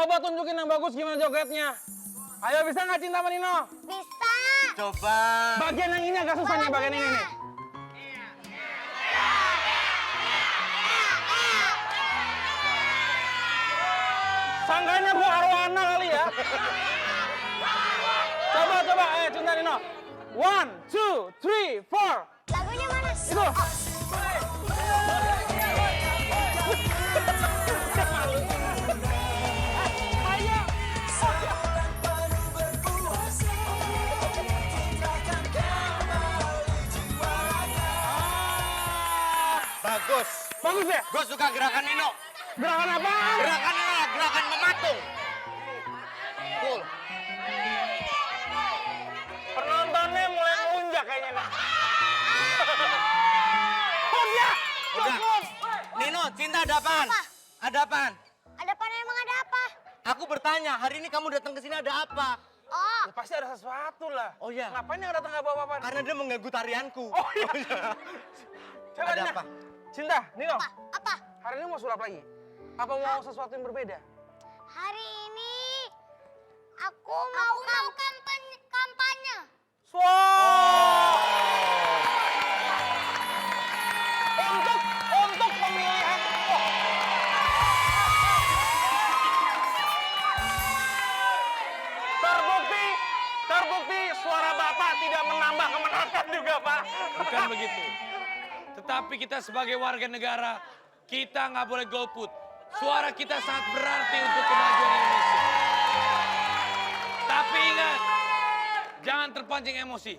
Coba tunjukin yang bagus gimana jogetnya. Ayo, bisa nggak Cinta sama Nino? Bisa. Coba. Bagian yang ini agak susah nih, bagian ini nih. Sangkanya gua arwana kali ya. Coba, Cinta Nino. 1, 2, 3, 4. Lagunya mana? Itu. Bagus. Bagus ya? Gue suka gerakan Nino. Gerakan apa? Gerakan Nino, gerakan mematung. Cool. Penontonnya mulai ngelunjak kayaknya nih. Udah. Udah. Nino, Cinta ada apaan? Apa? Ada apaan? Ada apa? Emang ada apa? Aku bertanya, hari ini kamu datang ke sini ada apa? Oh, Ya, pasti ada sesuatu lah. Oh iya. Ngapain yang datang nggak bawa apa-apa? Karena dia mengganggu tarianku. Oh iya. Coba Ada Nina. apa? Cinta, Nino. apa? Hari ini mau sulap lagi? Apa mau sesuatu yang berbeda? Hari ini aku mau kampanye. Wow. Untuk pemilihan. Terbukti suara Bapak tidak menambah kemenangan juga, Pak. Bukan begitu. Tetapi kita sebagai warga negara, kita nggak boleh golput. Suara kita sangat berarti untuk kemajuan Indonesia. Tapi ingat, jangan terpancing emosi.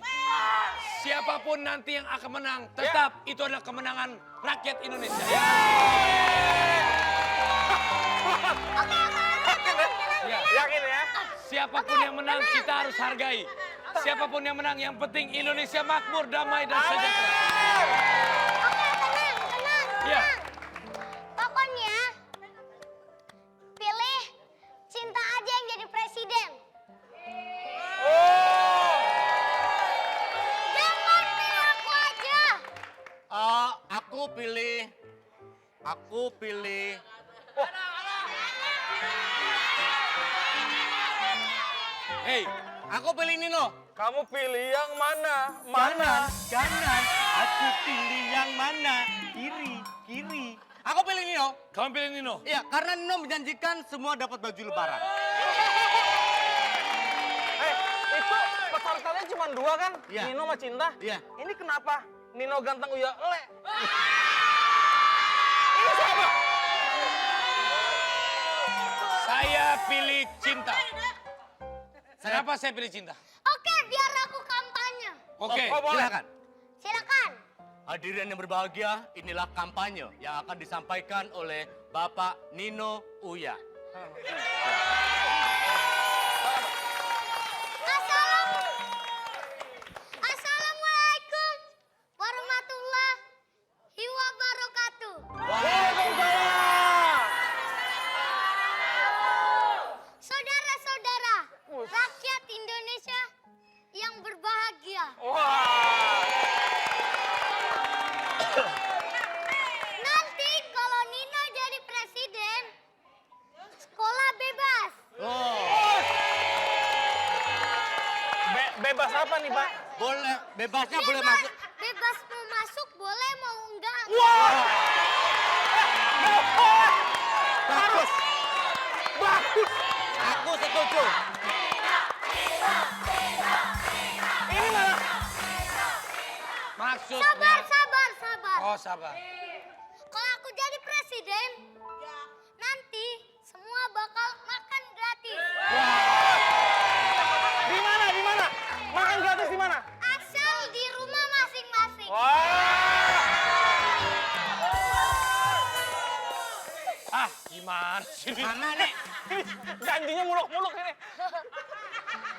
Siapapun nanti yang akan menang, tetap itu adalah kemenangan rakyat Indonesia. Ya. Yakin ya? Siapapun yang menang, kita harus hargai. Siapapun yang menang, yang penting Indonesia makmur, damai, dan sejahtera. Tenang. Ya. Pokoknya pilih Cinta aja yang jadi presiden. Jangan pilih aku aja. Aku pilih. Hei, Aku pilih Nino. Kamu pilih yang mana? Mana? Kanan. Aku pilih yang mana? Kiri. Aku pilih Nino. kamu pilih Nino. Iya, karena Nino menjanjikan semua dapat baju lebaran. Itu pesertanya cuma 2 kan? Iya. Nino sama Cinta. Iya. Ini kenapa? Nino ganteng Uya le. Ini siapa? Saya pilih Cinta. Kenapa saya pilih Cinta? Oke, biar aku kampanye. Oke. Oh, boleh. Silakan. Silakan. Hadirin yang berbahagia, inilah kampanye yang akan disampaikan oleh Bapak Nino Uya. Assalamualaikum warahmatullahi wabarakatuh. Waalaikumsalam. Saudara-saudara, rakyat Indonesia yang berbahagia. Wah. Nanti kalau Nino jadi presiden, sekolah bebas. Bebas apa nih, Pak? Boleh, bebasnya boleh masuk. Bebas mau masuk boleh, mau enggak. Wah. Bagus. Bagus. Aku setuju. Ini malah Maksudnya... Sabar. Oh, sabar. Kalau aku jadi presiden, nanti semua bakal makan gratis. di mana? Makan gratis di mana? Asal di rumah masing-masing. Ah, gimana sih? Mana nih? Janjinya muluk-muluk ini.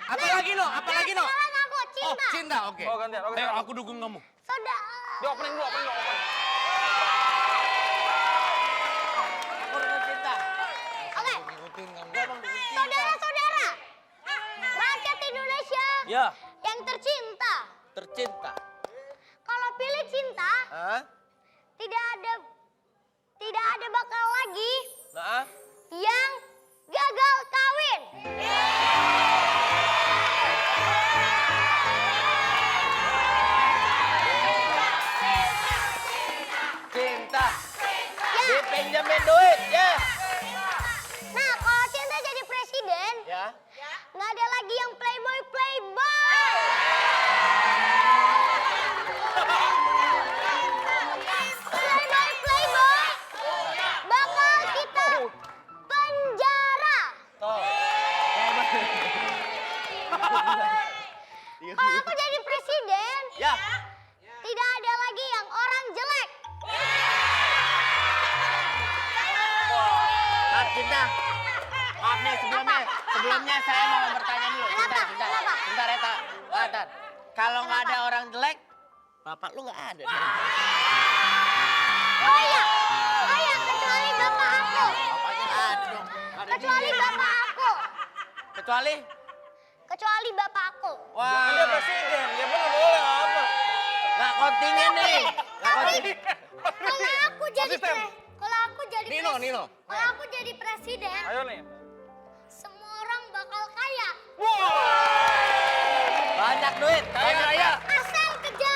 Apalagi no? Sekarang aku Oh, Cinta. Cinta, oke. Oh, gantian. Oke. Ayo, aku dukung kamu. Saudara. Di opening dulu, opening. Aku dengan Cinta. Oke. Ikutin kamu. Saudara-saudara, rakyat Indonesia Ya, yang tercinta. Tercinta. Kalau pilih Cinta, Hah? tidak ada bakal lagi Nah, yang gagal Kalau aku jadi presiden, Ya. tidak ada lagi yang orang jelek. Maaf Cinta. Maaf nih sebelumnya saya mau bertanya dulu. Kenapa? Kenapa? Sebentar Eta. Bentar. Kalau nggak ada orang jelek, bapak lu nggak ada. Oh iya, kecuali bapak aku. Bapaknya nggak ada dong. Kecuali bapak aku. Kecuali? Kecuali bapak aku. Wah. Anda presiden, ya bener boleh apa? Nggak kontingen nih. Nggak kontingen. Kalau aku jadi Nino. Kalau aku jadi presiden, Ayo nih. semua orang bakal kaya. Banyak duit. Banyak raya. Asal kerja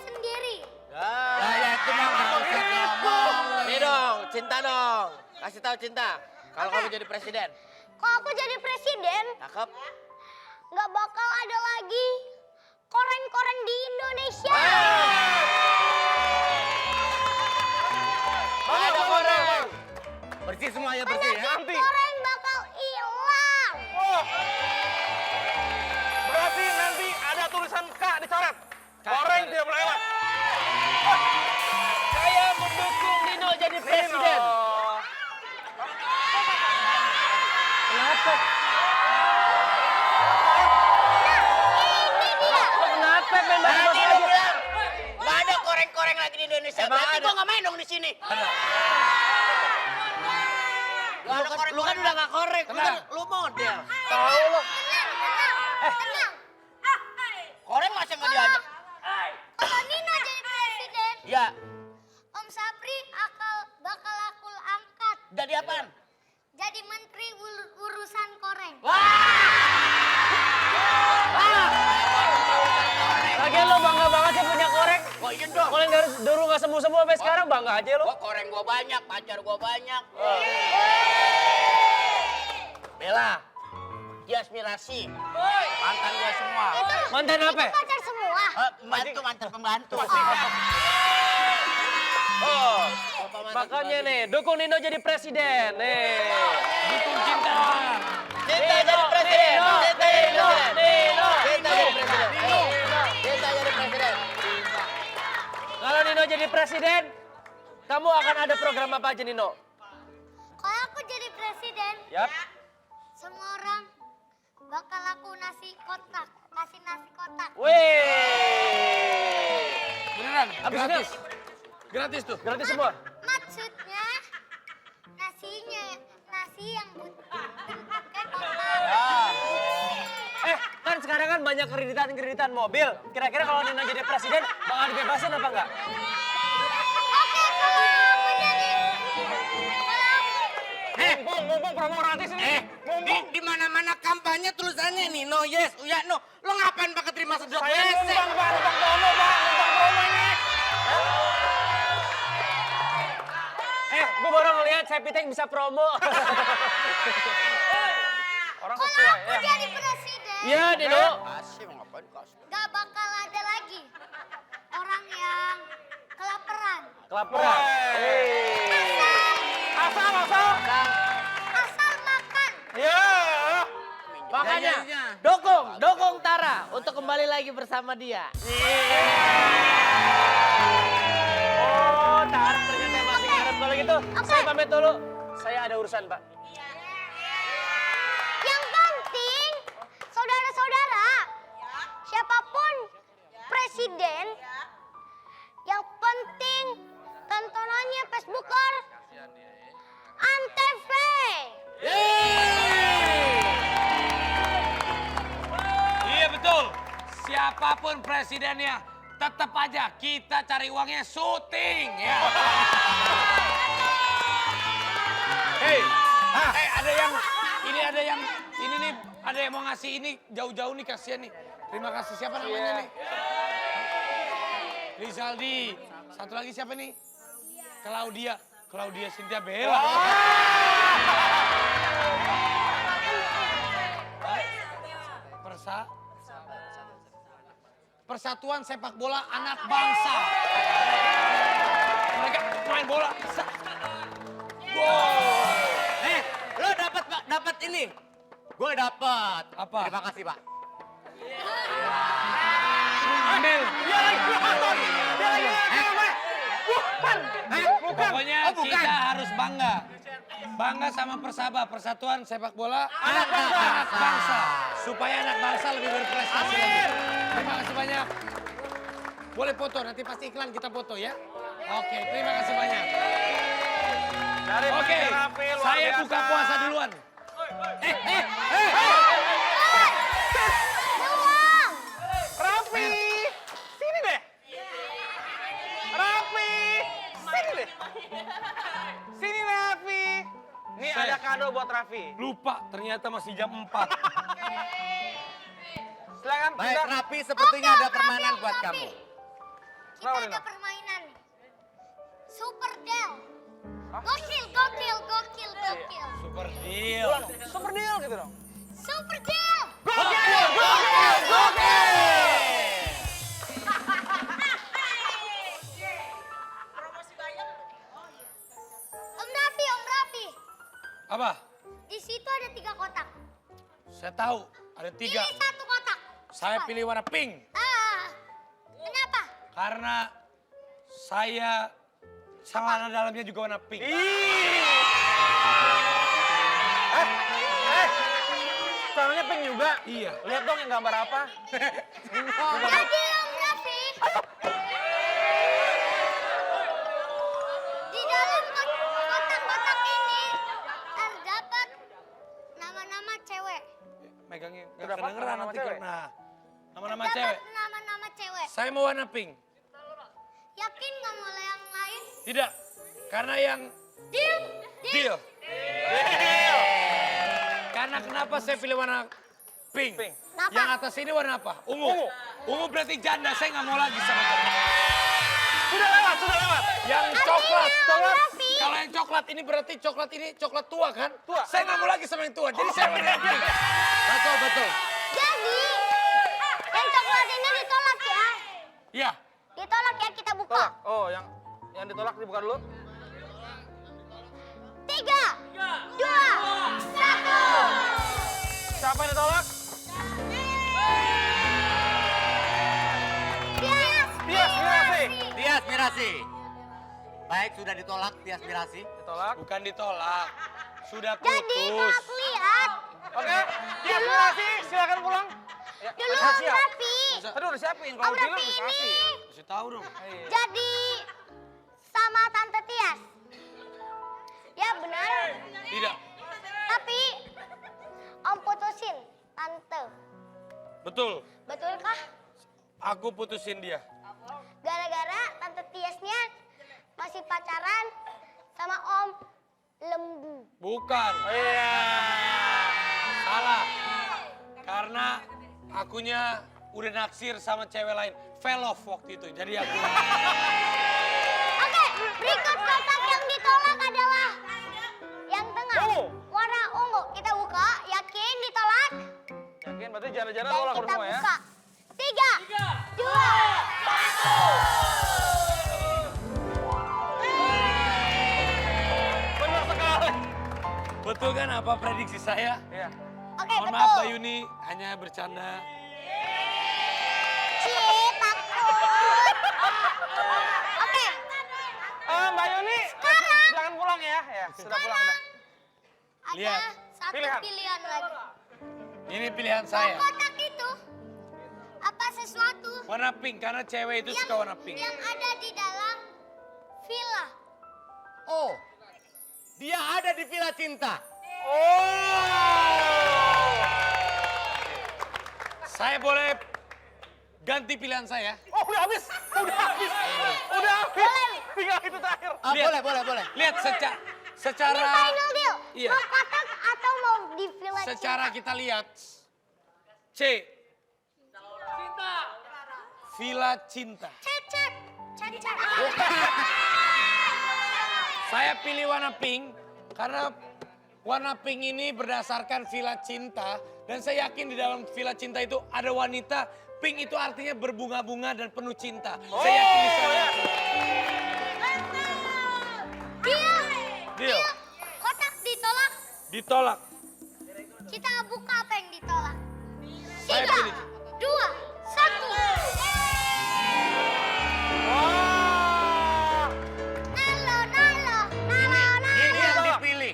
sendiri. Ya itu mah nggak usah ngomong. Nih dong, Cinta dong. Kasih tahu Cinta. Kalau kamu jadi presiden. Kalau aku jadi presiden, Cakep. nggak bakal ada lagi koreng-koreng di Indonesia. Nggak ada orang. Bersih semua ya, bersih ya. Nanti. Koreng bakal hilang. Oh. Berarti nanti ada tulisan K dicoret. Koreng tidak boleh lewat. Saya mendukung Nino jadi presiden. Kenapa? Ini dia. Kenapa main Tadi lu bilang nggak ada koreng-koreng lagi di Indonesia. Emang Berarti ada. gua nggak main dong di sini. Lu kan udah nggak korek, lu model. Tahu lo. Tenang. Koreng masih nggak diajak. Kalau Nino jadi presiden, Ya, Om Sapri bakal aku angkat jadi apaan? jadi menteri urusan koreng. Lagian lo bangga banget sih punya koreng. Kok iya dong? Koreng dari dulu nggak sembuh-sembuh sampai sekarang bangga aja lo. Gua koreng gua banyak, pacar gua banyak. Bella, Yas Mirasi, mantan gua semua. Mantan apa? Itu pacar semua. Mantan pembantu. Oh, Bapak mantan makanya pembantu. nih dukung Nino jadi presiden. Nih. Dukung Cinta. Cinta jadi presiden. Nino, Cinta jadi Nino, presiden. Nino, Cinta jadi presiden. Nino. Cinta jadi presiden. Kalau Nino jadi presiden, kamu akan ada program apa aja Nino? Kalau aku jadi presiden, Yap. semua orang bakal aku kasih nasi kotak. Wih. Beneran, Habis gratis. itu? Gratis tuh. Gratis semua. Maksudnya nasi yang bentuknya kotak. Kan sekarang kan banyak kreditan mobil. Kira-kira kalau Nino jadi presiden, bakal dibebasin apa enggak? Oke, kalau aku jadi Mumpung promo gratis ini. Di mana-mana kampanye tulisannya Nino yes, Uya no. Lo ngapain pakai terima sedot Saya WC? numpang Pak, numpang promo Pak, numpang promo ini. Gue baru ngeliat Happy Tank bisa promo. Orang kalau sesuai aku ya. jadi presiden, Iya, Nino. Kasih mau ngapain kasih? gak bakal ada lagi orang yang kelaparan. Kelaparan. Asal. Asal makan. Ya. Makanya dukung Tara untuk kembali lagi bersama dia. Oh, Tara ternyata masih ngarep. Kalau gitu, saya pamit dulu. Saya ada urusan, Pak. Yang penting, saudara-saudara, siapapun presiden, yang penting tontonannya Facebooker Antv. Iya betul. Siapapun presidennya, tetap aja kita cari uangnya syuting ya. Hei, ada yang mau ngasih ini jauh-jauh nih, kasihan nih. Terima kasih, siapa namanya nih? Rizaldi. Satu lagi siapa nih? Claudia Cynthia Bella. Persatuan Sepak Bola Anak Bangsa. Mereka main bola. Lo dapat ini Gue dapat. Apa? Terima kasih, Pak. Ambil. Dia lagi nonton. Dia lagi nonton. Bukan. Pokoknya Oh, bukan. kita harus bangga. Bangga sama Persaba, Persatuan Sepak Bola Anak bangsa. Anak Bangsa. Supaya anak bangsa lebih berprestasi. Amin. Terima kasih banyak. Boleh foto, nanti pasti iklan kita foto ya. Oke, terima kasih banyak. Dari Oke, Mas Rafi, luar saya biasa. buka puasa duluan. Doang. Raffi, sini deh. Raffi, sini deh. Sini Raffi. Nih Saya- ada kado buat Raffi. Lupa, ternyata masih jam 4. Silakan. Baik, Cinta. Rapi, sepertinya ada permainan buat kamu. Kita Kenapa, ada Lina? permainan. Super Del. Gokil, gokil, gokil, gokil. Super deal. Super deal gitu dong. Super Del. Om Raffi, Om Raffi. Apa? Di situ ada 3 kotak. Saya tahu, ada 3. Pilih 1 kotak. Saya pilih warna pink. Kenapa? Karena saya celana dalamnya juga warna pink. Caranya pink juga. Iya. Lihat dong yang gambar apa. Jadi Om Raffi. Di dalam kotak-kotak ini terdapat nama-nama cewek. Megangnya nggak Terdapat kedengeran nama-nama nanti cewek? kok. Nah, nama-nama Terdapat cewek. nama-nama cewek. Saya mau warna pink. Yakin nggak mau yang lain? Tidak, karena yang Deal. deal. Karena kenapa saya pilih warna pink? Pink. Kenapa? Yang atas ini warna apa? Ungu. Ungu. Ungu berarti janda, saya nggak mau lagi sama kamu. Sudah lewat, sudah lewat. Yang coklat. Om Raffi. Kalau yang coklat ini berarti coklat ini coklat tua kan? Tua. Saya nggak mau lagi sama yang tua, jadi saya warna yang pink. Betul, betul. Jadi yang coklat ini ditolak ya. Iya. Ditolak ya, kita buka. Tolak. Oh, yang ditolak dibuka dulu. 3, 2, 1. Siapa yang ditolak? Tias. Tias Mirasi. Tias Mirasi. Baik, sudah ditolak Tias Mirasi. Ditolak. Bukan ditolak, sudah Jadi putus. maaf lihat. Oke. Tias Mirasi, silakan pulang. Ya, Dulu udah Om siap. Raffi. Tadi udah siapin. Om Kalau bilang Raffi ini dikasih. Kasih tahu dong. Iya. jadi sama Tante Tias. Ya benar. Tidak, Tapi Om putusin Tante. betul. Betulkah? Aku putusin dia. Gara-gara Tante Tiasnya masih pacaran sama Om Lembu. Bukan, Iya. salah. Karena akunya udah naksir sama cewek lain. Fell off waktu itu, jadi aku. Oke, berikut kotak yang ditolak adalah yang tengah. Ungu. Warna ungu. Kita buka, yakin ditolak? Yakin berarti jana-jana Dan tolak kita semua ya. buka. 3, 2, 1. Benar sekali. Betul kan apa prediksi saya? Iya. Oke, Mohon betul. maaf Mbak Yuni, hanya bercanda. Cie, takut. Oke, Mbak Yuni, silakan pulang ya. Ya, sudah pulang udah. ada Lihat. satu Pilihan. pilihan lagi. Ini pilihan saya. Kotak itu apa sesuatu Warna pink, karena cewek itu suka warna pink. yang ada di dalam villa. Oh, dia ada di Villa Cinta. Oh. Saya boleh ganti pilihan saya? Oh, udah habis. Udah habis. Udah habis. Tinggal itu terakhir. Ah, Lihat. boleh. Lihat Ini secara final deal. Iya. Mau kotak atau mau di villa secara cinta? kita lihat. C. Villa Cinta. Cecep. Cecep. Saya pilih warna pink karena warna pink ini berdasarkan Villa Cinta dan saya yakin di dalam Villa Cinta itu ada wanita. Pink itu artinya berbunga-bunga dan penuh cinta. Saya yakin di sana. Deal. Deal. Kotak ditolak. Ditolak. Kita buka apa yang ditolak. Saya 3, pilih. 2, 1. Wah. Nalo, nalo, nalo, Ini nalo. yang dipilih.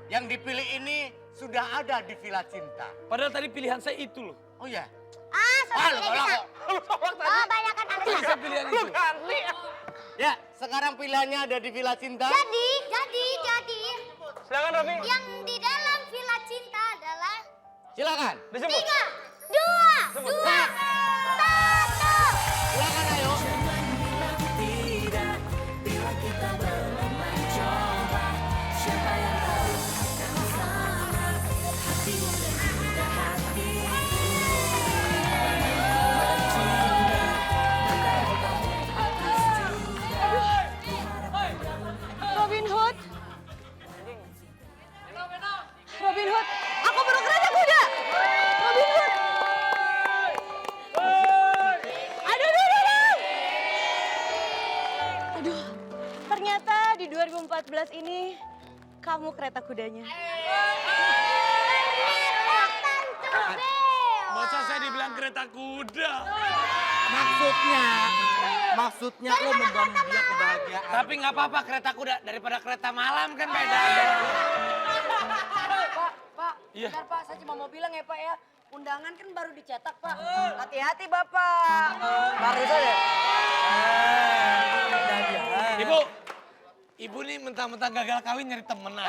Yang dipilih ini sudah ada di Villa Cinta. Padahal tadi pilihan saya itu loh. Oh ya. Soalnya lu tidak tolak bisa. kok. Lu tolak tadi. Oh, banyak kan Itu alasan. saya pilihan Lu itu. ganti. Ya, sekarang pilihannya ada di Villa Cinta. Jadi. Silakan Raffi. Yang di dalam Villa Cinta adalah Silakan. 3, Disebut. 2, 1. Silakan ayo. Robin Hood. Robin Hood. Aku perlu kereta kuda. Robin Hood. Aduh. Ternyata di 2014 ini kamu kereta kudanya. Masa saya dibilang kereta kuda? Maksudnya lo membangun dia kebahagiaan. Tapi nggak apa-apa kereta kuda daripada kereta malam kan beda. Pak, Iya. bentar Pak, saya cuma mau bilang ya Pak ya. Undangan kan baru dicetak Pak. Hati-hati Bapak. Barusan ya? Ibu nih mentang-mentang gagal kawin nyari temen aja.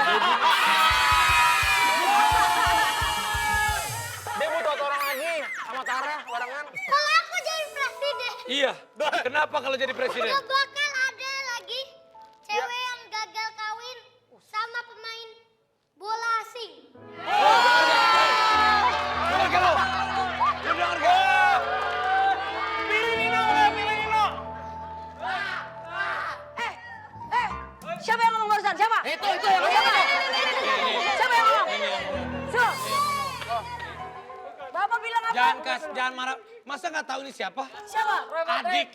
Dia butuh orang lagi sama Tara barengan. Kalau aku jadi presiden, Iya. Kenapa kalau jadi presiden? gak bakal ada lagi cewek yang gagal kawin sama pemain bola asing. Dengar gak lo? Lu denger gak? Pilih Nino. Siapa yang ngomong barusan? Siapa? Itu yang Siapa? Siapa yang ngomong? Suruh. Bapak bilang apa? Jangan marah. Masa nggak tahu ini siapa? Siapa?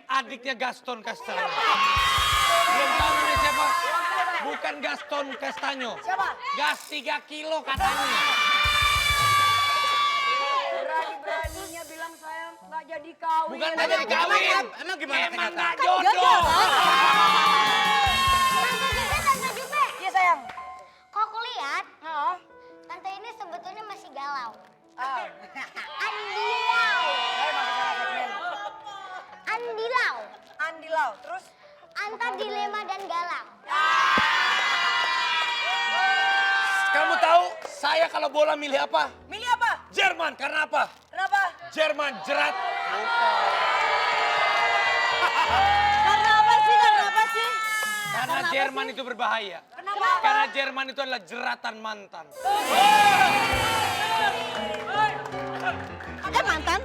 Adiknya Gaston Castanyo. Belum tahu namanya siapa? Bukan Gaston Castanyo. Siapa? Gas 3 kilo katanya. Berani-beraninya bilang saya nggak jadi kawin. Bukan nggak jadi kawin. Emang gimana Emang kenyataan? nggak jodoh. Tante Jupe. Iya sayang. Kok aku lihat, Oh. tante ini sebetulnya masih galau. Ah. Andilau. Saya masih salah segmen. Andilau. Andi Lau. Terus? Antar dilema dan galau. Kamu tahu saya kalau bola milih apa? Milih apa? Jerman. Karena apa? Kenapa? Jerman jerat. Karena apa sih? Karena Jerman itu berbahaya. Kenapa? Karena Jerman itu adalah jeratan mantan. Mantan?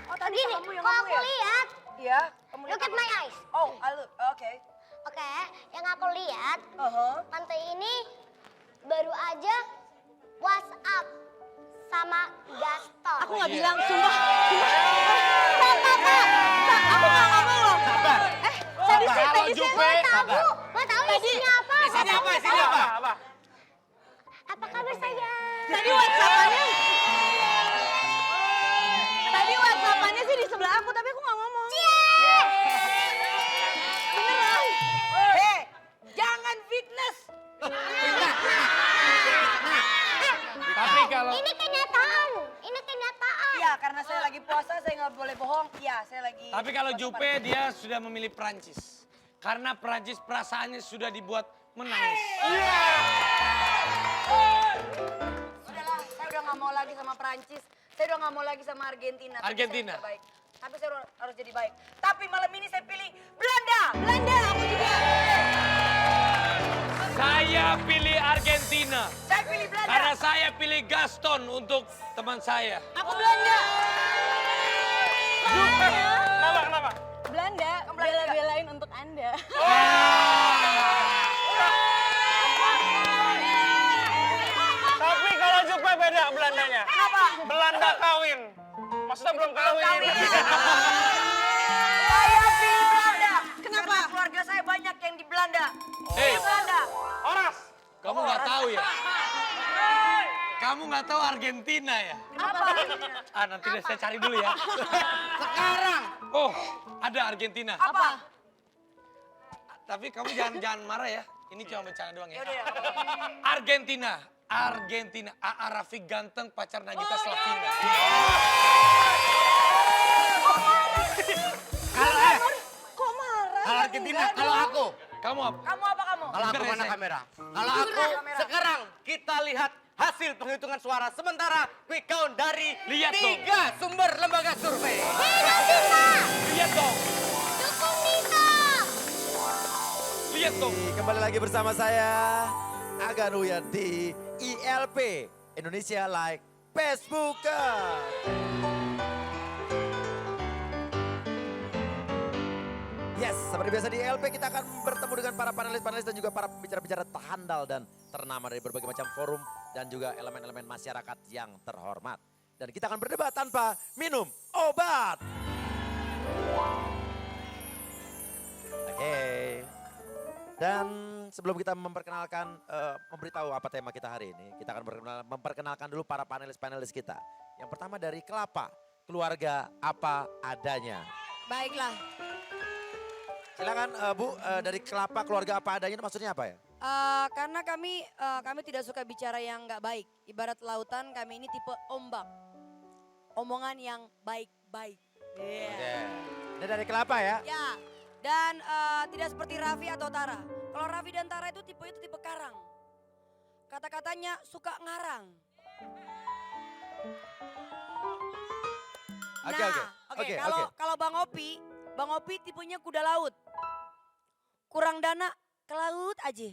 Oh tadi Gini, kamu yang kalau ngomong aku ya? lihat, Iya. Kamu lihat look at apa? my eyes. Oh, oke. Oke, yang aku lihat, Uh-huh. tante ini baru aja WhatsApp sama Gaston. Aku nggak bilang, sumpah. Aku nggak ngomong loh. Sabar. Tadi sih, Kalau tadi sih. Jupe, Mau tahu isinya apa? Isinya apa? Apa? Apa kabar sayang? Tadi WhatsApp-annya. Tadi WhatsApp-annya sih di sebelah aku, tapi aku nggak ngomong. Beneran. Hei, jangan fitness. Tapi kalau Ini kenyataan. Ini kenyataan. Iya, karena saya lagi puasa, saya nggak boleh bohong. Iya, saya lagi. Tapi kalau Jupe dia sudah memilih Prancis. Karena Prancis perasaannya sudah dibuat menangis. Sudahlah, saya udah nggak mau lagi sama Prancis. Saya udah nggak mau lagi sama Argentina. Tapi Argentina. saya udah baik. Tapi saya harus jadi baik. Tapi malam ini saya pilih Belanda. Belanda, aku juga. Saya pilih Argentina. Saya pilih Belanda. Karena saya pilih Gaston untuk teman saya. Aku Belanda. Kenapa? Belanda, bela-belain untuk Anda. Tapi kalau Jupe beda Belandanya. Kenapa? Belanda kawin. Maksudnya belum kawin. Saya pilih Belanda. Kenapa? Karena keluarga saya banyak yang di Belanda. Hei, Belanda. Oras. kamu nggak tahu ya? Kamu nggak tahu Argentina ya? Apa? Nanti deh saya cari dulu ya. Sekarang. Oh, ada Argentina. Apa? Tapi kamu jangan marah ya. Ini cuma bercanda doang ya. Yaudah ya. Argentina. A.A. Rafiq ganteng pacar Nagita Slavina. Kok marah? Kalau Argentina, kalau aku. Kamu apa? Kamu apa kamu? Kalau aku Bener, mana saya. kamera? Kalau aku Kamera. sekarang kita lihat hasil penghitungan suara sementara quick count dari Lihat dong. 3 sumber lembaga survei. Lihat dong. Dukung Nino. Lihat dong. Kembali lagi bersama saya Aga Nuyan di ILP Indonesia Like Facebooker. Yes, seperti biasa di ILP kita akan bertemu dengan para panelis-panelis dan juga para pembicara-pembicara terhandal dan ternama dari berbagai macam forum dan juga elemen-elemen masyarakat yang terhormat. Dan kita akan berdebat tanpa minum obat. Oke. Dan sebelum kita memperkenalkan, memberitahu apa tema kita hari ini, kita akan memperkenalkan dulu para panelis-panelis kita. Yang pertama dari Kelapa, keluarga apa adanya. Baiklah, Silakan Bu, dari Kelapa keluarga apa adanya itu maksudnya apa ya? karena kami tidak suka bicara yang nggak baik. Ibarat lautan, kami ini tipe ombak. Omongan yang baik-baik. Iya. Oke. Ini dari Kelapa ya? Ya, dan tidak seperti Raffi atau Tara. Kalau Raffi dan Tara itu tipe karang. Kata-katanya suka ngarang. Oke. Kalau Bang Opi tipenya kuda laut. Kurang dana, ke laut aja.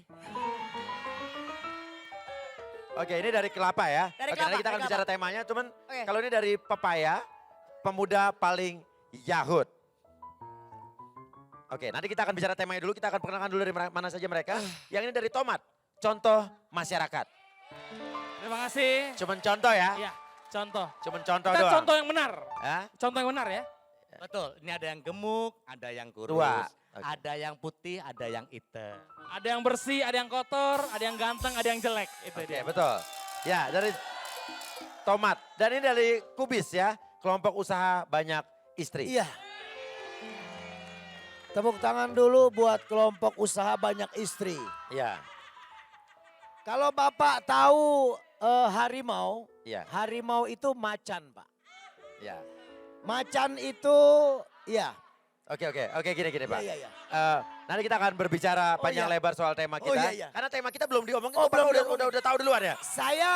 Oke, ini dari Kelapa ya. Dari Oke, Kelapa, nanti kita akan dari bicara Kelapa. temanya. Cuman Oke. kalau ini dari Pepaya, pemuda paling Yahud. Oke, nanti kita akan bicara temanya dulu. Kita akan perkenalkan dulu dari mana saja mereka. Yang ini dari Tomat, contoh masyarakat. Terima kasih. Cuman contoh ya. Iya, contoh. Cuman contoh Kita doang. contoh yang benar. Hah? Contoh yang benar ya. Betul, ini ada yang gemuk, ada yang kurus, Dua. Oke. ada yang putih, ada yang hitam. Ada yang bersih, ada yang kotor, ada yang ganteng, ada yang jelek. Itu Oke, dia. betul. Ya, dari Tomat. Dan ini dari Kubis ya, kelompok usaha banyak istri. Iya. Tepuk tangan dulu buat kelompok usaha banyak istri. Iya, Kalau Bapak tahu harimau, iya, harimau itu macan, Pak. iya. Macan itu, ya. Oke, gini Pak. Iya. Nanti kita akan berbicara panjang iya. lebar soal tema Oh, kita. iya. Karena tema kita belum diomongin, Oh, Bapak belum udah, diomongin. udah tahu duluan ya? Saya,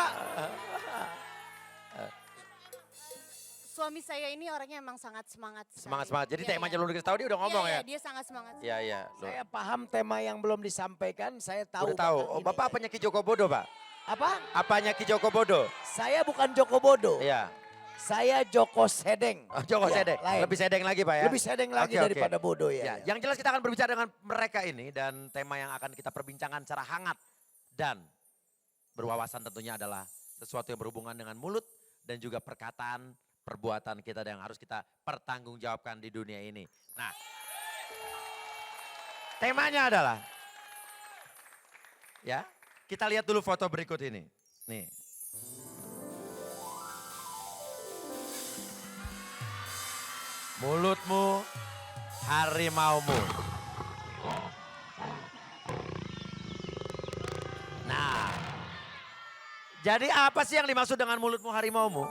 Suami saya ini orangnya emang sangat semangat. sekali. Semangat. Jadi Iya, temanya iya. belum dikasih tahu dia udah ngomong Iya, ya? dia sangat semangat. Iya. saya paham tema yang belum disampaikan, saya tahu. Udah tahu. bakal Oh, ini. Bapak apanya Ki Joko Bodo, Pak? Apa? Apanya Ki Joko Bodo? Saya bukan Joko Bodo. Iya. Saya Joko Sedeng. Oh, Joko Ya, Sedeng. lain. Lebih sedeng lagi, Pak ya? Lebih sedeng lagi Oke. daripada bodoh ya. Ya, yang jelas kita akan berbicara dengan mereka ini dan tema yang akan kita perbincangkan secara hangat dan berwawasan tentunya adalah sesuatu yang berhubungan dengan mulut dan juga perkataan, perbuatan kita yang harus kita pertanggungjawabkan di dunia ini. Nah, temanya adalah, ya, kita lihat dulu foto berikut ini. Nih. Mulutmu, harimaumu. Nah, jadi apa sih yang dimaksud dengan mulutmu, harimaumu?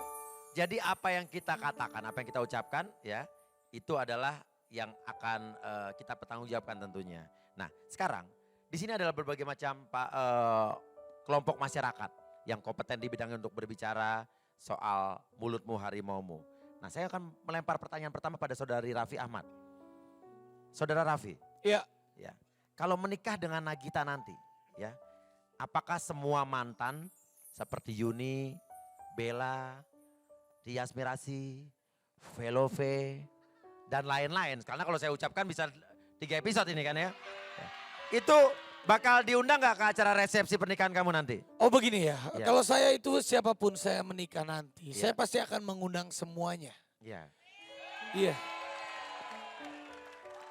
Jadi apa yang kita katakan, apa yang kita ucapkan, ya, itu adalah yang akan kita pertanggungjawabkan tentunya. Nah, sekarang di sini adalah berbagai macam kelompok masyarakat yang kompeten di bidangnya untuk berbicara soal mulutmu, harimaumu. Nah, saya akan melempar pertanyaan pertama pada saudari Raffi Ahmad. Saudara Raffi. Iya. Ya. Kalau menikah dengan Nagita nanti, ya, apakah semua mantan seperti Yuni, Bella, Tias Mirasi, Velove, dan lain-lain. Karena kalau saya ucapkan bisa 3 episode ini kan ya. Itu bakal diundang gak ke acara resepsi pernikahan kamu nanti? Oh begini ya, Ya. kalau saya itu siapapun saya menikah nanti, Ya. saya pasti akan mengundang semuanya. Ya. Iya.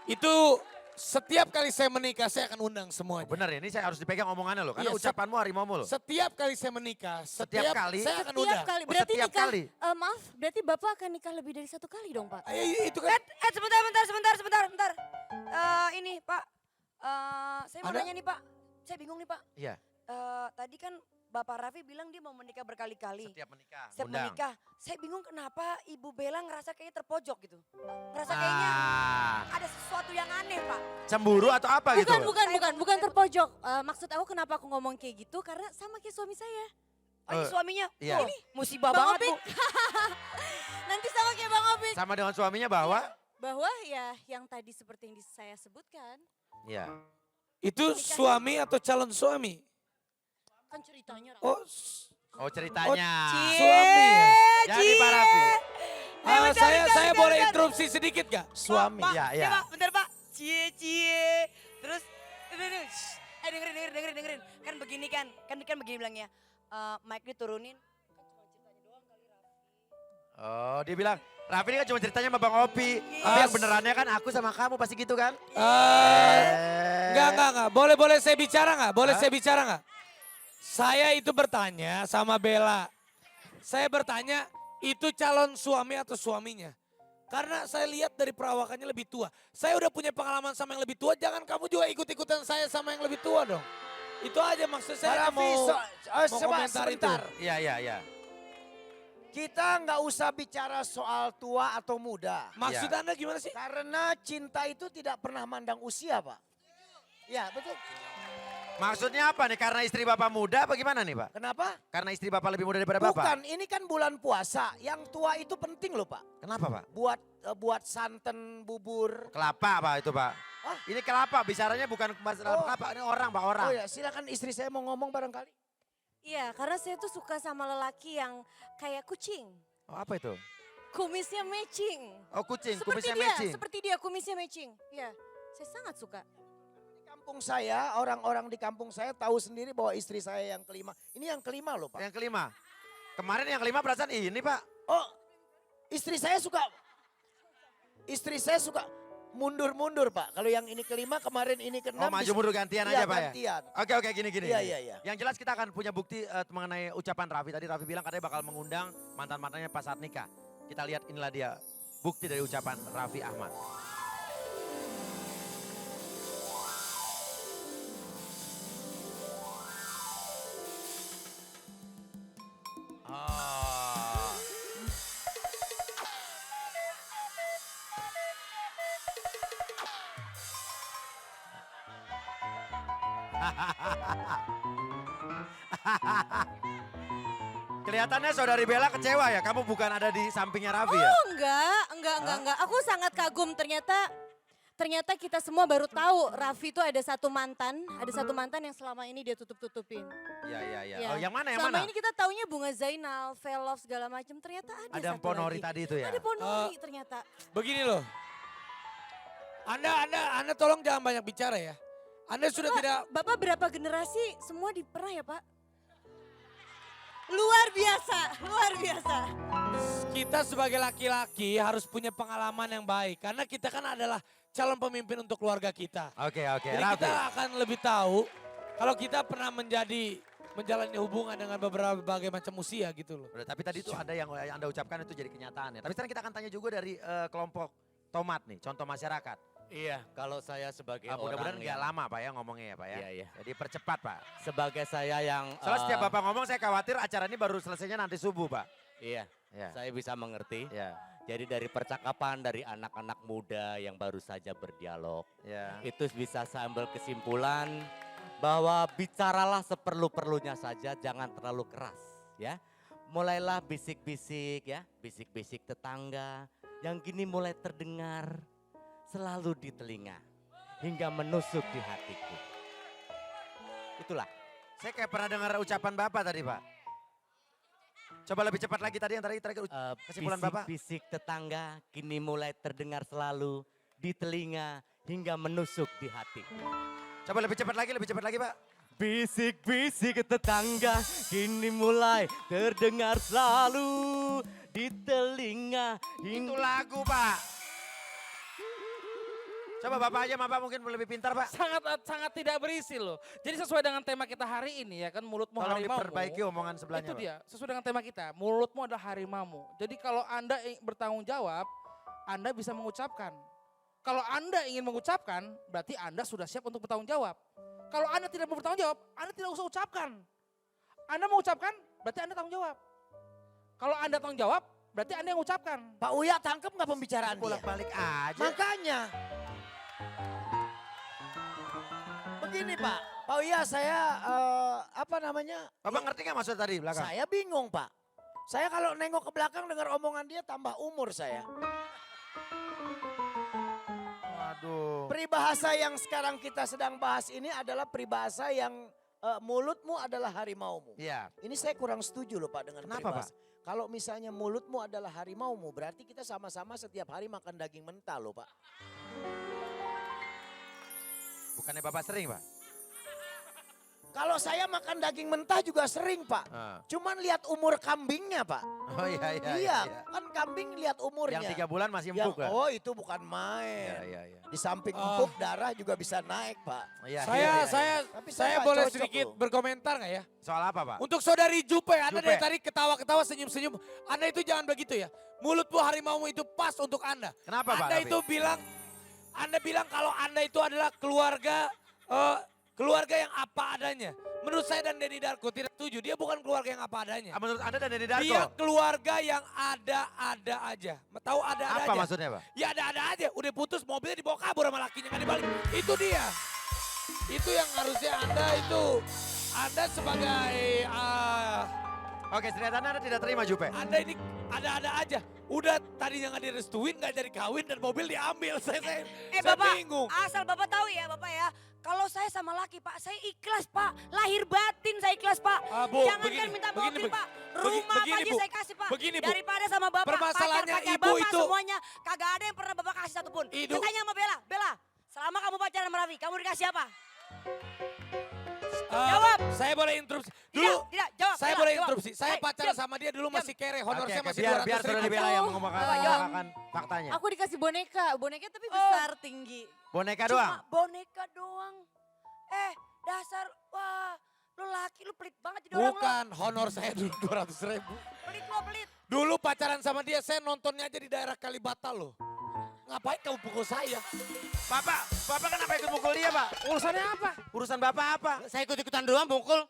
Itu Setiap kali saya menikah, saya akan undang semuanya. Benar ya, ini saya harus dipegang omongannya loh. Karena Iya, ucapanmu harimaumu loh. Setiap kali saya menikah, Setiap kali? saya akan Setiap undang. kali. Oh, Berarti setiap nikah. kali? Maaf, berarti Bapak akan nikah lebih dari 1 kali dong, Pak? Itu kan Sebentar. Ini Pak, saya mau Ada? nanya nih Pak, saya bingung nih Pak. Iya, Tadi kan Bapak Raffi bilang dia mau menikah berkali-kali. setiap menikah. Setiap undang. menikah, saya bingung kenapa Ibu Bella ngerasa kayaknya terpojok gitu. Ngerasa kayaknya Ah, ada sesuatu yang aneh Pak. cemburu atau apa gitu? Bukan terpojok. Maksud aku kenapa aku ngomong kayak gitu, karena sama kayak suami saya. Oh ini suaminya, iya. Tuh, ini musibah Bang banget Bu. Opik. Nanti sama kayak Bang Opik. Sama dengan suaminya bahwa? Bahwa ya yang tadi seperti yang saya sebutkan. Iya. Itu suami atau calon suami? Kan ceritanya. Oh, Oh ceritanya. suami ya. Jadi Pak Raffi. Saya boleh interupsi sedikit gak? Suami. Pak, Iya, iya. Pak, bentar Pak. Cie. Terus, dengerin. Kan begini kan begini bilangnya. Mic diturunin. Oh dia bilang, Raffi ini kan cuma ceritanya sama Bang Opi. Tapi yang benerannya kan aku sama kamu pasti gitu kan? Enggak. Boleh saya bicara nggak? Boleh Hah? saya bicara nggak? Saya itu bertanya sama Bella. Saya bertanya itu calon suami atau suaminya. Karena saya lihat dari perawakannya lebih tua. Saya udah punya pengalaman sama yang lebih tua, jangan kamu juga ikut-ikutan saya sama yang lebih tua dong. Itu aja maksud saya Raffi, mau komentar itu. sebentar. Iya. Kita nggak usah bicara soal tua atau muda. Maksud Ya. Anda gimana sih? Karena cinta itu tidak pernah mandang usia, Pak. Ya, betul. Maksudnya apa nih? Karena istri Bapak muda apa gimana nih Pak? Kenapa? Karena istri Bapak lebih muda daripada Bapak? Bukan, ini kan bulan puasa. Yang tua itu penting loh, Pak. Kenapa Pak? Buat santan, bubur. Kelapa Pak itu Pak. Hah? Ini kelapa, bicaranya bukan masalah Oh. kelapa, ini orang Pak, orang. Oh ya, silakan istri saya mau ngomong barangkali. Iya, karena saya tuh suka sama lelaki yang kayak kucing. Oh, apa itu? Kumisnya matching. Oh kucing, Seperti kumisnya dia, matching. seperti dia kumisnya matching. Iya, saya sangat suka. Di kampung saya, orang-orang di kampung saya tahu sendiri bahwa istri saya yang kelima. Ini yang kelima loh, Pak. Yang kelima. Kemarin yang kelima perasaan ini Pak. Oh, istri saya suka mundur-mundur, Pak. Kalau yang ini kelima, kemarin ini keenam. Oh maju mundur gantian Iya, aja Pak gantian. ya? Oke gini. Iya. Yang jelas kita akan punya bukti mengenai ucapan Raffi. Tadi Raffi bilang katanya bakal mengundang mantan-mantannya pas saat nikah. Kita lihat inilah dia bukti dari ucapan Raffi Ahmad. Oh. Kelihatannya saudari Bella kecewa ya, kamu bukan ada di sampingnya Raffi ya? Oh enggak. Aku sangat kagum ternyata kita semua baru tahu Raffi itu ada satu mantan yang selama ini dia tutup-tutupin. Iya. Ya. Oh yang mana yang Selama mana? ini kita taunya Bunga Zainal, Velov segala macam. Ternyata ada Ada satu Ponori lagi. tadi itu ya? Ada Ponori ternyata. Begini loh. Anda tolong jangan banyak bicara ya. Anda sudah tidak Bapak berapa generasi semua pernah ya Pak? Luar biasa. Kita sebagai laki-laki harus punya pengalaman yang baik. Karena kita kan adalah calon pemimpin untuk keluarga kita. Oke, Jadi Raffi. kita akan lebih tahu kalau kita pernah menjalani hubungan dengan berbagai macam usia gitu loh. Udah, tapi tadi itu ada yang Anda ucapkan itu jadi kenyataan ya. Tapi sekarang kita akan tanya juga dari kelompok Tomat nih, contoh masyarakat. Iya, kalau saya sebagai Mudah-mudahan orang nggak lama Pak ya ngomongnya ya Pak ya. Iya. Jadi percepat Pak. Sebagai saya yang... Soalnya setiap Bapak ngomong saya khawatir acara ini baru selesainya nanti subuh Pak. Iya, Ya. saya bisa mengerti. Ya. Jadi dari percakapan dari anak-anak muda yang baru saja berdialog. Ya. Itu bisa saya ambil kesimpulan bahwa bicaralah seperlu-perlunya saja, jangan terlalu keras ya. Mulailah bisik-bisik ya, bisik-bisik tetangga yang gini mulai terdengar selalu di telinga hingga menusuk di hatiku. Itulah. Saya kayak pernah dengar ucapan Bapak tadi Pak. Coba lebih cepat lagi tadi yang terakhir kesimpulan Bapak. Bisik-bisik tetangga kini mulai terdengar selalu di telinga hingga menusuk di hatiku. Coba lebih cepat lagi Pak. Bisik-bisik tetangga kini mulai terdengar selalu di telinga Itu lagu Pak. Coba Bapak aja, Bapak mungkin lebih pintar Pak. Sangat tidak berisi loh. Jadi sesuai dengan tema kita hari ini ya kan, mulutmu Tolong harimaumu. diperbaiki omongan sebelahnya Itu Pak. dia, sesuai dengan tema kita. Mulutmu adalah harimaumu. Jadi kalau Anda bertanggung jawab, Anda bisa mengucapkan. Kalau Anda ingin mengucapkan, berarti Anda sudah siap untuk bertanggung jawab. Kalau Anda tidak mau bertanggung jawab, Anda tidak usah ucapkan. Anda mau ucapkan, berarti Anda tanggung jawab. Kalau Anda tanggung jawab, berarti Anda yang ucapkan. Pak Uya tangkep nggak pembicaraan dia? Bolak-balik aja. Makanya. Begini Pak, Pak Uya saya apa namanya? Bapak ngerti nggak maksud tadi belakang? Saya bingung Pak. Saya kalau nengok ke belakang dengar omongan dia tambah umur saya. Waduh. Peribahasa yang sekarang kita sedang bahas ini adalah peribahasa yang mulutmu adalah harimaumu. Iya. Ini saya kurang setuju loh Pak dengan Kenapa, peribahasa. Kalau misalnya mulutmu adalah harimaumu, berarti kita sama-sama setiap hari makan daging mentah loh Pak. Bukannya Bapak sering Pak? Kalau saya makan daging mentah juga sering Pak. Cuman lihat umur kambingnya Pak. Oh iya. Iya, kan kambing lihat umurnya. Yang 3 bulan masih empuk ya? Oh itu bukan main. Iya. Di samping empuk darah juga bisa naik Pak. Iya, Tapi Saya nggak boleh cocok sedikit loh. berkomentar nggak ya? Soal apa Pak? Untuk saudari Jupe, Anda Jupe. dari tadi ketawa-ketawa senyum-senyum. Anda itu jangan begitu ya. Mulutmu harimaumu itu pas untuk Anda. Kenapa Pak? Anda itu bilang, Anda bilang kalau Anda itu adalah keluarga yang apa adanya. Menurut saya dan Denny Darko tidak setuju. Dia bukan keluarga yang apa adanya. Menurut Anda dan Denny Darko? Dia keluarga yang ada-ada aja. Tahu ada-ada aja. Apa maksudnya Pak? Ya ada-ada aja. Udah putus mobilnya dibawa kabur sama lakinya nggak dibalik. Itu dia. Itu yang harusnya Anda sebagai Oke, ternyata Anda tidak terima Jupe. Anda ini ada-ada aja. Udah tadinya nggak direstuin, nggak jadi kawin dan mobil diambil. Saya Bapak, bingung. asal Bapak tahu ya Bapak ya. Kalau saya sama laki Pak, saya ikhlas Pak. Lahir batin saya ikhlas Pak. Bu, Jangankan begini, minta begini, mobil Bu. Pak. Rumah Begini, apa aja Bu. saya kasih Pak. Begini, Bu. Daripada sama Bapak, Permasalahannya pacar-pacar Ibu Bapak itu- semuanya. Kagak ada yang pernah Bapak kasih satupun. Idu. Saya tanya sama Bella, Bella. Selama kamu pacaran sama Raffi, kamu dikasih apa? Jawab. Saya boleh interupsi. Dulu, Tidak, jawab. saya Bella, boleh jawab. interupsi. Saya pacaran diam. sama dia dulu masih kere. Honor Oke, saya oke, masih biar 200 saudari ribu. Bella yang mengumumkan faktanya. Aku dikasih boneka, bonekanya tapi besar, tinggi. Boneka Cuma doang? boneka doang. Dasar, wah. Lu laki, lu pelit banget jadi orang lu. Bukan, honor saya dulu 200 ribu. Pelit lu, pelit. Dulu pacaran sama dia, saya nontonnya aja di daerah Kalibata loh. Ngapain kamu pukul saya? Bapak kenapa ikut mukul dia Pak? Urusannya apa? Urusan Bapak apa? Saya ikut-ikutan doang mukul.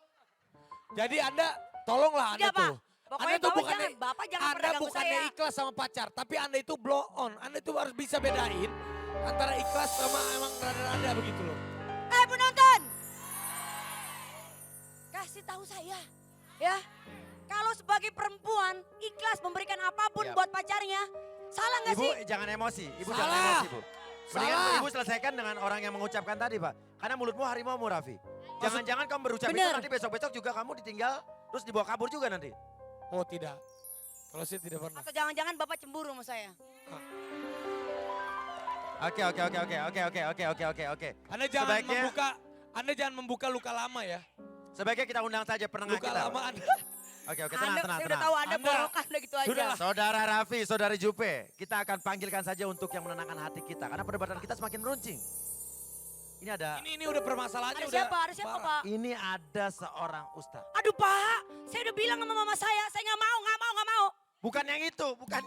Jadi Anda, tolonglah Anda Tidak, Pak. tuh. Pokoknya Anda tuh Bapak bukannya, jangan- Bapak jangan Anda pernah ganggu bukannya saya. ikhlas sama pacar, tapi Anda itu blow on. Anda itu harus bisa bedain antara ikhlas sama emang rada-rada begitu loh. Penonton. Kasih tahu saya, ya. Kalau sebagai perempuan ikhlas memberikan apapun Ya. buat pacarnya, salah nggak Ibu sih? jangan emosi, Ibu Salah. jangan emosi Bu. Mendingan Salah. Ibu selesaikan dengan orang yang mengucapkan tadi Pak. Karena mulutmu harimaumu Raffi. Jangan-jangan kamu berucap itu Bener. nanti besok-besok juga kamu ditinggal terus dibawa kabur juga nanti. Oh tidak, kalau saya tidak pernah. Atau jangan-jangan Bapak cemburu sama saya? Oke. Anda jangan Sebaiknya- membuka luka lama ya. Sebaiknya kita undang saja penengah Luka kita. lama Anda. Oke, tenang. Saya udah tahu Anda borokan udah gitu aja. Sudahlah. Saudara Raffi, saudari Jupe, kita akan panggilkan saja untuk yang menenangkan hati kita. Karena perdebatan kita semakin meruncing. Ini ada, Ini udah permasalahannya Ada udah siapa? Ada siapa parah. Pak? ini ada seorang ustaz. Aduh Pak, saya udah bilang sama mama saya nggak mau. Bukan yang itu. Bukan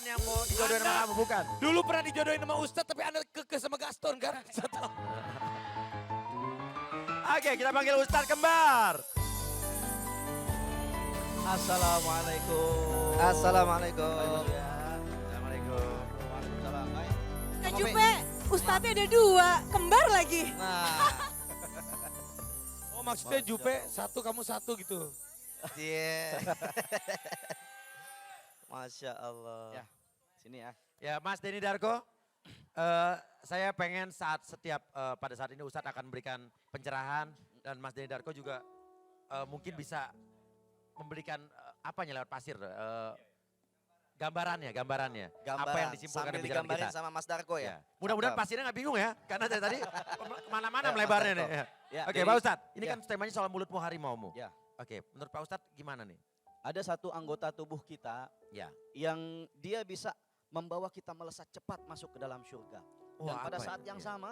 yang mau dijodohin sama Anda- kamu, bukan. Dulu pernah dijodohin sama Ustadz tapi Anda keke sama Gaston kan? Saya tahu. Oke, kita panggil Ustaz Kembar. Assalamualaikum. Assalamualaikum. Kak Jupe, Ustadznya ada 2, kembar lagi. Nah, Oh maksudnya Jupe satu kamu satu gitu. iya. Masya Allah. Ya. Sini ya. Ya, Mas Denny Darko, saya pengen setiap pada saat ini Ustadz akan memberikan pencerahan dan Mas Denny Darko juga mungkin bisa memberikan apanya lewat pasir, gambarannya, apa yang disimpulkan sambil dari pembicaraan digambarin kita. sama Mas Darko ya. Mudah-mudahan Cakep. pasirnya nggak bingung ya, karena dari tadi kemana-mana Ya, melebarnya Mas nih. Darko. Ya. Ya, Oke, dari- Pak Ustadz, ini ya. kan temanya soal mulutmu harimaumu. Ya. Oke, menurut Pak Ustadz gimana nih? Ada satu anggota tubuh kita Ya. yang dia bisa membawa kita melesat cepat masuk ke dalam surga. Dan Wah, pada apa saat itu? yang Iya. sama,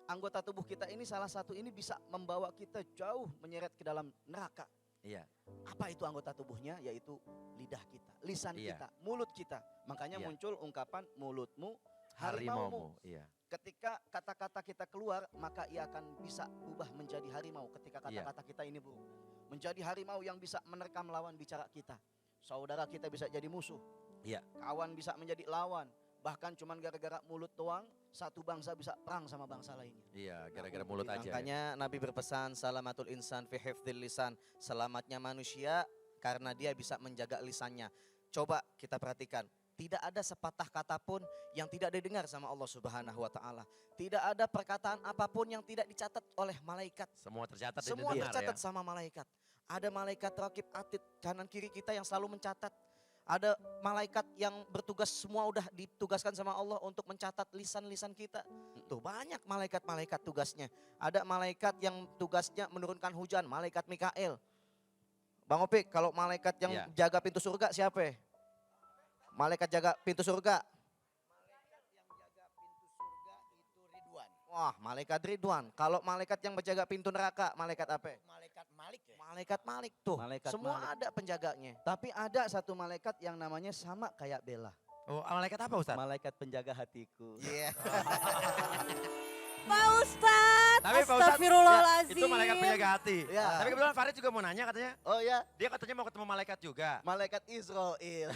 anggota tubuh kita ini salah satu ini bisa membawa kita jauh menyeret ke dalam neraka. Iya. Apa itu anggota tubuhnya? Yaitu lidah kita, lisan Iya. kita, mulut kita. Makanya Iya. muncul ungkapan mulutmu Harimaumu. harimaumu. Iya. Ketika kata-kata kita keluar, maka ia akan bisa berubah menjadi harimau. Ketika Iya. kata-kata kita ini buruk, menjadi harimau yang bisa menerkam lawan bicara kita. Saudara kita bisa jadi musuh. Iya. Kawan bisa menjadi lawan. Bahkan cuman gara-gara mulut doang, satu bangsa bisa perang sama bangsa lainnya. Iya, gara-gara mulut aja. ya. Makanya Nabi berpesan, salamatul insan fi hifdzil lisan. Selamatnya manusia karena dia bisa menjaga lisannya. Coba kita perhatikan. Tidak ada sepatah kata pun yang tidak didengar sama Allah Subhanahu wa taala. Tidak ada perkataan apapun yang tidak dicatat oleh malaikat. Semua tercatat dan Semua didengar tercatat ya. sama malaikat. Ada malaikat raqib atid kanan kiri kita yang selalu mencatat. Ada malaikat yang bertugas semua udah ditugaskan sama Allah untuk mencatat lisan-lisan kita. Tuh banyak malaikat-malaikat tugasnya. Ada malaikat yang tugasnya menurunkan hujan, malaikat Mikael. Bang Opik, kalau malaikat yang Iya. jaga pintu surga siapa? Ya? Malaikat jaga pintu surga. Wah, malaikat Ridwan. Kalau malaikat yang menjaga pintu neraka, malaikat apa? Malaikat Malik ya? Malaikat Malik tuh. Malaikat Semua Malik. ada penjaganya. Tapi ada satu malaikat yang namanya sama kayak Bella. Oh, malaikat apa Ustaz? Malaikat penjaga hatiku. Iya. Pak Ustadz, Tapi Pak Ustadz, astagfirullahaladzim. itu malaikat penjaga hati. Iya. Tapi kebetulan Farid juga mau nanya katanya. Oh ya, Dia katanya mau ketemu malaikat juga. malaikat Israel.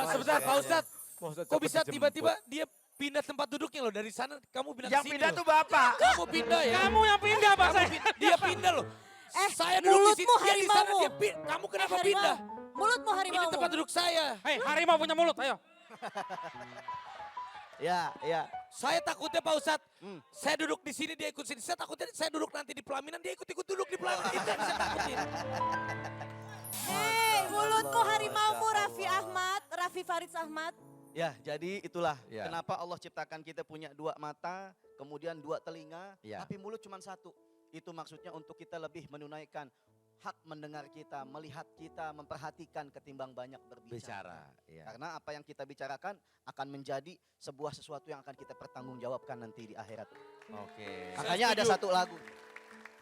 Sebentar Pak Ustadz. Kok bisa tiba-tiba dia pindah tempat duduknya loh dari sana kamu pindah Yang ke sini pindah loh. tuh Bapak. Kamu pindah ya. Kamu yang pindah Pak. Dia pindah loh. Saya duduk di sini, mulutmu dia di sana, harimaumu. kamu kenapa harimau. pindah? Mulutmu Ini harimau. tempat duduk saya. Hei, harimau punya mulut, ayo. Ya, ya. Saya takutnya Pak Ustadz, saya duduk di sini dia ikut sini. Saya takutnya saya duduk nanti di pelaminan dia ikut-ikut duduk di pelaminan. Itu yang saya takutin. Hei, mulutmu harimaumu Raffi Ahmad, Raffi Farid Ahmad. Ya, jadi itulah Ya. kenapa Allah ciptakan kita punya dua mata, kemudian dua telinga, Ya. tapi mulut cuma satu. Itu maksudnya untuk kita lebih menunaikan hak mendengar kita, melihat kita, memperhatikan ketimbang banyak berbicara. Bicara. Iya. Karena apa yang kita bicarakan akan menjadi sebuah sesuatu yang akan kita pertanggungjawabkan nanti di akhirat. Oke. Makanya ada setuju. satu lagu.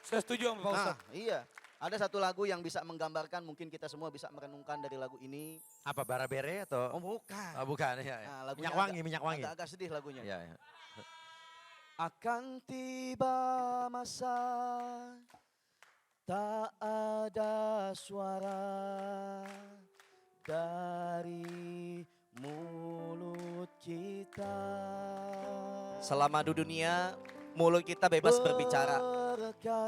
Saya setuju sama Pak Nah, Ustadz. iya. Ada satu lagu yang bisa menggambarkan, mungkin kita semua bisa merenungkan dari lagu ini. Apa bara bere atau? Oh bukan. Oh, bukan ya. Nah, lagunya Minyak wangi, minyak wangi. Agak-agak sedih lagunya. Iya, iya. Akan tiba masa tak ada suara dari mulut kita. Selama di dunia mulut kita bebas berbicara.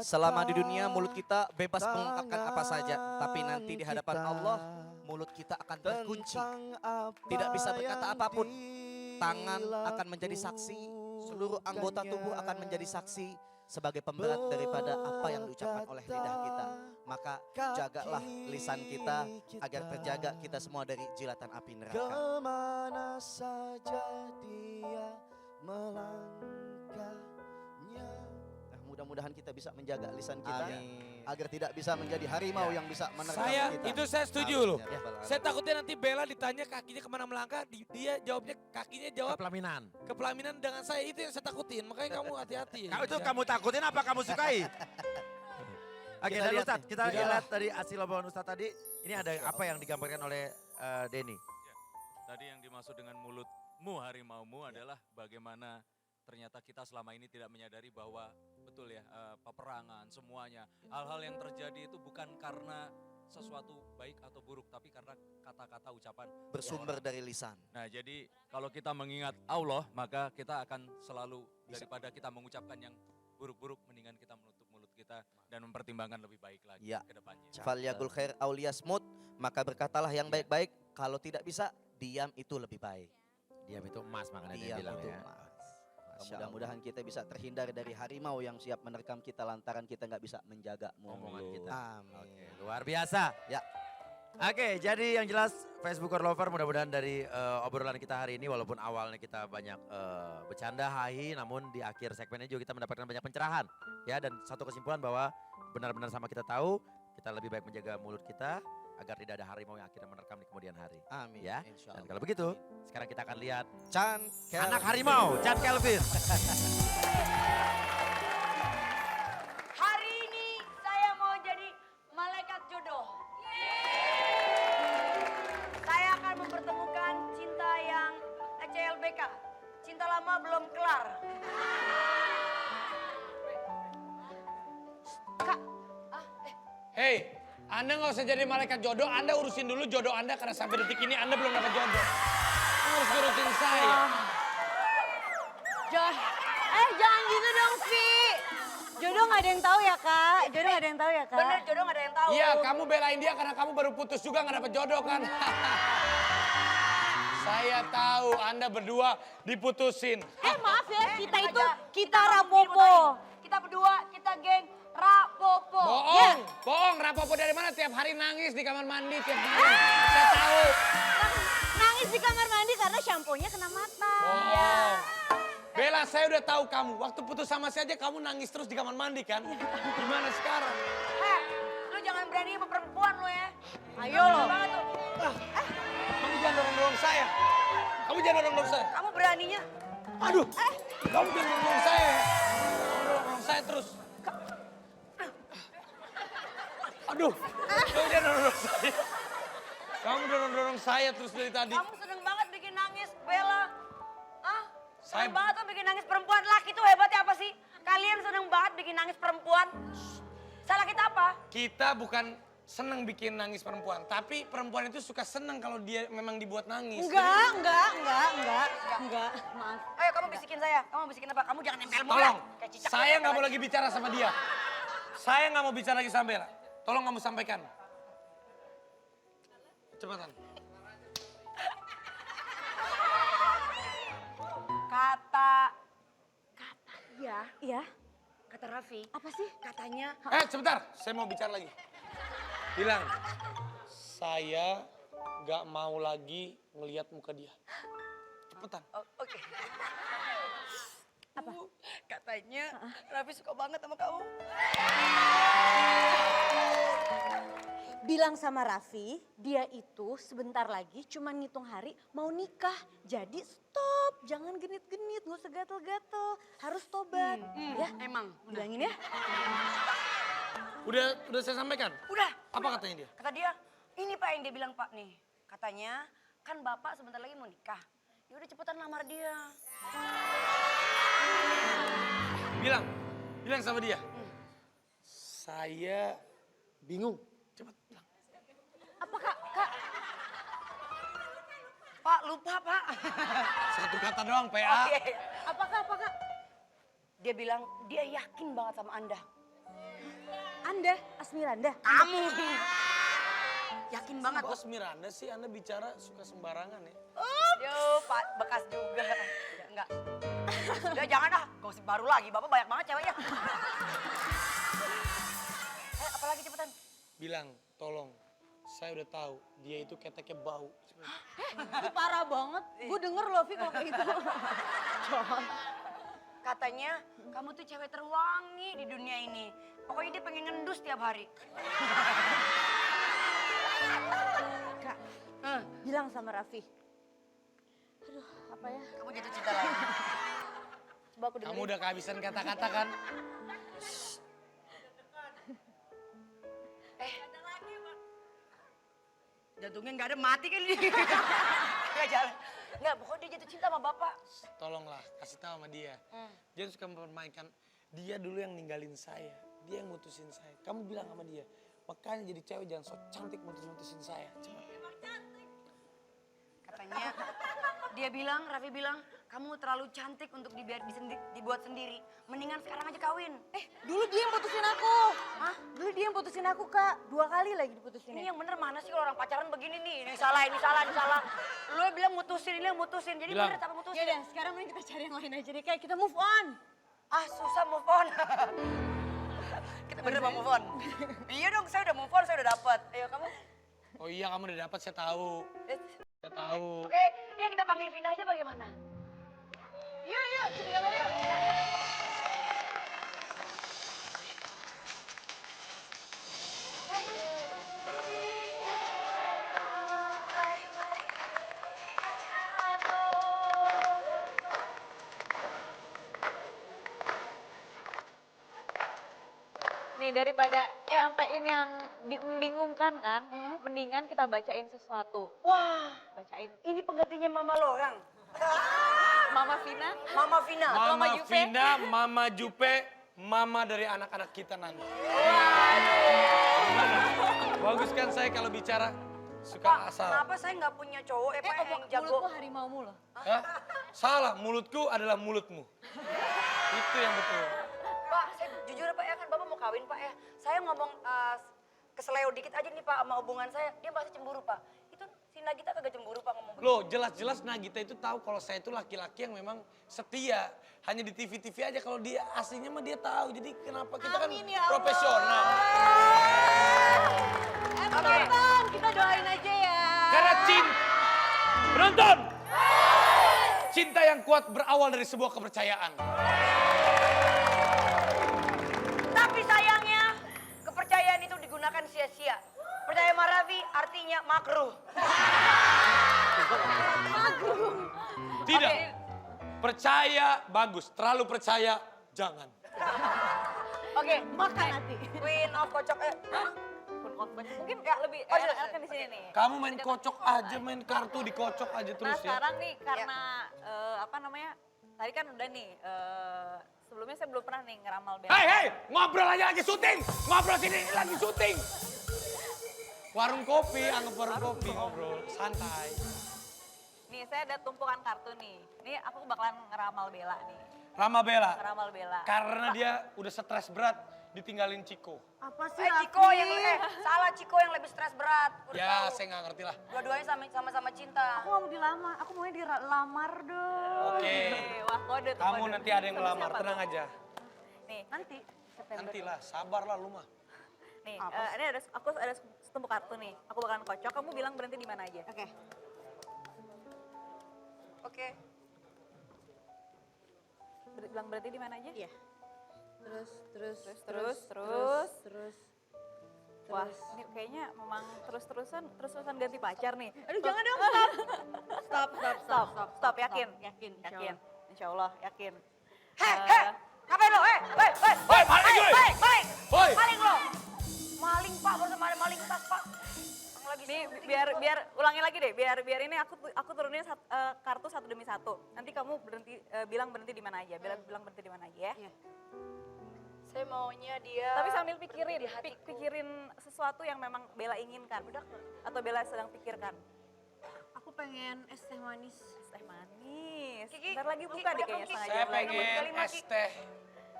Selama di dunia mulut kita bebas mengungkapkan apa saja. Tapi nanti di hadapan Allah mulut kita akan terkunci. Tidak bisa berkata apapun. Tangan akan menjadi saksi. Seluruh anggota tubuh akan menjadi saksi sebagai pemberat daripada apa yang diucapkan oleh lidah kita. Maka jagalah lisan kita agar terjaga kita semua dari jilatan api neraka. Kemana saja dia melangkahnya. Nah, mudah-mudahan kita bisa menjaga lisan kita agar tidak bisa menjadi harimau yang bisa menerkam kita. Itu saya setuju Amin, loh. ya Rabbal Saya takutnya nanti Bella ditanya kakinya kemana melangkah, dia jawabnya kakinya jawab Pelaminan. ke pelaminan dengan saya, itu yang saya takutin. Makanya kamu hati-hati. Kamu itu kamu takutin apa kamu sukai? Oke, Kita dari lihat Ustadz, nih. kita Iya. lihat tadi hasil omongan Ustadz tadi. Ini ada apa yang digambarkan oleh Denny? Tadi yang dimaksud dengan mulutmu harimaumu adalah bagaimana ternyata kita selama ini tidak menyadari bahwa betul ya peperangan semuanya. Hal-hal yang terjadi itu bukan karena sesuatu baik atau buruk tapi karena kata-kata ucapan Bersumber dari lisan. Nah, jadi kalau kita mengingat Allah, maka kita akan selalu daripada kita mengucapkan yang buruk-buruk, mendingan kita menutup mulut kita dan mempertimbangkan lebih baik lagi Ya. ke depannya. Falyakul khair auliyasmut, maka berkatalah yang baik-baik. Kalau tidak bisa, diam itu lebih baik. Diam itu emas makanya dia Diam bilang itu ya. emas. Mudah-mudahan kita bisa terhindar dari harimau yang siap menerkam kita lantaran kita nggak bisa menjaga Omongan kita. Amin. Oke, luar biasa. Ya. Oke, jadi yang jelas Facebooker Lover mudah-mudahan dari obrolan kita hari ini walaupun awalnya kita banyak bercanda, hahi, namun di akhir segmen ini juga kita mendapatkan banyak pencerahan. Ya, dan satu kesimpulan bahwa benar-benar sama kita tahu, kita lebih baik menjaga mulut kita agar tidak ada harimau yang akhirnya menerkam di kemudian hari. Amin. Ya. Insya Dan Allah. kalau begitu, sekarang kita akan lihat Chan anak harimau, Chan Kelvin. Hari ini saya mau jadi malaikat jodoh. Saya akan mempertemukan cinta yang CLBK. Cinta lama belum kelar. Hei, Anda nggak usah jadi malaikat jodoh, Anda urusin dulu jodoh Anda karena sampai detik ini Anda belum dapat jodoh. Harus urusin saya. Jangan gitu dong, Vi. Jodoh gak ada yang tahu ya, Kak. Jodoh gak ada yang tahu ya, Kak. Bener, jodoh gak ada yang tahu. Iya, kamu belain dia karena kamu baru putus juga nggak dapat jodoh kan? Saya tahu Anda berdua diputusin. Maaf ya, kita rapopo. Kita berdua, kita geng Rapopo. Bohong, bohong. Rapopo dari mana? Tiap hari nangis di kamar mandi tiap malam. Saya tahu. Nangis di kamar mandi karena shampoo-nya kena mata. Bohong. Bella, saya udah tahu kamu. Waktu putus sama saya aja kamu nangis terus di kamar mandi kan? Gimana sekarang? Lu jangan berani sama perempuan lu ya. Ayo lo. Banget tuh. Kamu jangan dorong-dorong saya. Kamu jangan dorong-dorong saya. Kamu beraninya. Aduh, kamu jangan dorong-dorong saya. Kamu dorong-dorong saya terus. Aduh, kamu jangan dorong-dorong saya. Kamu dorong-dorong saya terus dari tadi. Kamu seneng banget bikin nangis Bella. Saya- Seneng banget tuh bikin nangis perempuan. Laki tuh hebatnya apa sih? Kalian seneng banget bikin nangis perempuan. Salah kita apa? Kita bukan seneng bikin nangis perempuan, tapi perempuan itu suka seneng kalau dia memang dibuat nangis. Enggak. Maaf. Ayo kamu bisikin saya. Kamu bisikin apa? Kamu jangan nempel mulu. Tolong, Kayak cicak. saya nggak mau lagi bicara sama dia. Saya nggak mau bicara lagi sama Bella. Tolong kamu sampaikan. Cepatan. Iya. Kata Raffi. Apa sih? Katanya. Sebentar, saya mau bicara lagi. Bilang, saya nggak mau lagi ngelihat muka dia. Cepetan. Oke. Apa? Katanya Raffi suka banget sama kamu. Bilang sama Raffi, dia itu sebentar lagi cuma ngitung hari mau nikah. Jadi stop, jangan genit-genit, gak usah gatel-gatel. Harus tobat, ya. Emang. Bilangin ya. Udah saya sampaikan? Udah. Apa katanya dia? Kata dia, ini Pak yang dia bilang Pak nih. Katanya, kan Bapak sebentar lagi mau nikah. Ya udah cepetan lamar dia. Bilang sama dia. Saya bingung. Cepet bilang. Apa Kak? Pak, lupa Pak. Satu kata doang, PA. Oke. Apa Kak? Dia bilang, dia yakin banget sama Anda. Anda, Asmiranda. Kamu. Yakin banget. Bos Miranda sih, Anda bicara suka sembarangan ya. Yo, Pak, bekas juga. Ya, enggak. Udah jangan dah, gosip baru lagi. Bapak banyak banget ceweknya. Apalagi cepetan. Bilang, tolong. Saya udah tahu, dia itu keteknya bau. Itu parah banget. Gue denger loh, Vi, kalau kayak gitu. Katanya, kamu tuh cewek terwangi di dunia ini. Pokoknya dia pengen ngendus tiap hari. Kak, bilang sama Raffi. Aduh, apa ya? Kamu jatuh cinta lagi. Coba aku dengerin. Kamu udah kehabisan kata-kata kan? Jantungnya nggak ada, mati kan ini. Nggak jalan. Nggak, pokoknya dia jatuh cinta sama Bapak. Tolonglah, kasih tahu sama dia. Dia suka mempermainkan, dia dulu yang ninggalin saya. Dia yang mutusin saya. Kamu bilang sama dia, makanya jadi cewek jangan sok cantik mutusin saya. Cepat. Katanya, dia bilang, Raffi bilang, kamu terlalu cantik untuk dibuat sendiri. Mendingan sekarang aja kawin. Dulu dia yang putusin aku. Hah? Dulu dia yang putusin aku, Kak. 2 kali lagi diputusin. Ini yang bener mana sih kalau orang pacaran begini nih? Ini salah, ini salah. Lu yang bilang mutusin, ini yang mutusin. Jadi Bilang. bener apa mutusin? Ya udah, sekarang mending kita cari yang lain aja deh, Kak. Kita move on. Susah move on. Kita bener mau move on. Iya dong, saya udah move on, saya udah dapet. Ayo kamu. Oh iya, kamu udah dapat, saya tahu. Saya tahu. Oke, ya kita panggil Vina aja bagaimana? Yuk, sini kamar yuk. daripada nyampein yang membingungkan kan, mendingan kita bacain sesuatu. Wah, Bacain. ini penggantinya Mama Lorang. Mama Vina. Mama Vina. Mama Vina, Mama Jupe, mama dari anak-anak kita nanti. Bagus kan saya kalau bicara suka Pak, asal. kenapa saya nggak punya cowok Pak yang jago? Mulutmu harimaumu loh. Hah? Salah, mulutku adalah mulutmu. Itu yang betul. Pak, saya jujur Pak ya kan Bapak mau kawin Pak ya. Saya ngomong keseleo dikit aja nih Pak sama hubungan saya. Dia masih cemburu Pak. Itu si Nagita kagak cemburu Pak ngomong begitu. Loh, jelas-jelas Nagita itu tahu kalau saya itu laki-laki yang memang setia. Hanya di TV-TV aja, kalau dia aslinya mah dia tahu. Jadi kenapa kita kan profesional. Penonton, kita doain aja ya. Karena cinta. Penonton! Cinta yang kuat berawal dari sebuah kepercayaan. Tapi sayangnya kepercayaan itu digunakan sia-sia. Percaya sama Raffi artinya makruh. Tidak. Percaya bagus, terlalu percaya jangan. Oke, Makan nanti. Queen of Kocok. Mungkin lebih enak di sini nih. Kamu main kocok aja, main kartu dikocok aja Nah terus ya. sekarang nih karena apa namanya, tadi kan udah nih, sebelumnya saya belum pernah nih ngeramal Bella. Hei, ngobrol aja lagi syuting. Ngobrol sini lagi syuting. Warung kopi, anggap warung kopi ngobrol, santai. Nih saya ada tumpukan kartu nih. Nih aku bakalan ngeramal Bella nih. Rama Bella, Ngeramal Bella. karena dia udah stres berat ditinggalin Ciko. Apa sih Ciko yang salah Ciko yang lebih stres berat. Udah Ya, tahu. saya nggak ngerti lah. Dua-duanya sama-sama cinta. Aku mau dilamar, aku maunya dilamar dong. Oke. Wah kode tuh. Kamu kode. nanti ada yang Sama melamar, siapa tenang tuh? aja. Nih, Nanti September. Nantilah, sabarlah lu mah. nih ini aku ada setumpuk kartu nih. Aku bakalan kocok, kamu bilang berhenti di mana aja. Oke. Oke. Bilang berhenti di mana aja? Iya. Terus. Wah, ini kayaknya memang terus-terusan ganti pacar nih. Aduh jangan dong, Stop, yakin? Yakin, insya Yakin. Allah. Insya Allah, yakin. Ngapain lo? Woi, maling gue! Maling! Woi! Maling lo! Maling Pak, baru sama maling tas Pak. Yang lagi Nih biar ulangi lagi deh, biar ini aku turunin kartu satu demi satu. Nanti kamu berhenti bilang berhenti di mana aja. Bilang berhenti di mana aja ya. Iya. Saya maunya dia. Tapi sambil pikirin sesuatu yang memang Bella inginkan. Atau Bella sedang pikirkan. Aku pengen es teh manis. Es teh manis. Kiki, Bentar lagi buka deh kayaknya setengah Saya jam lagi. pengen es teh,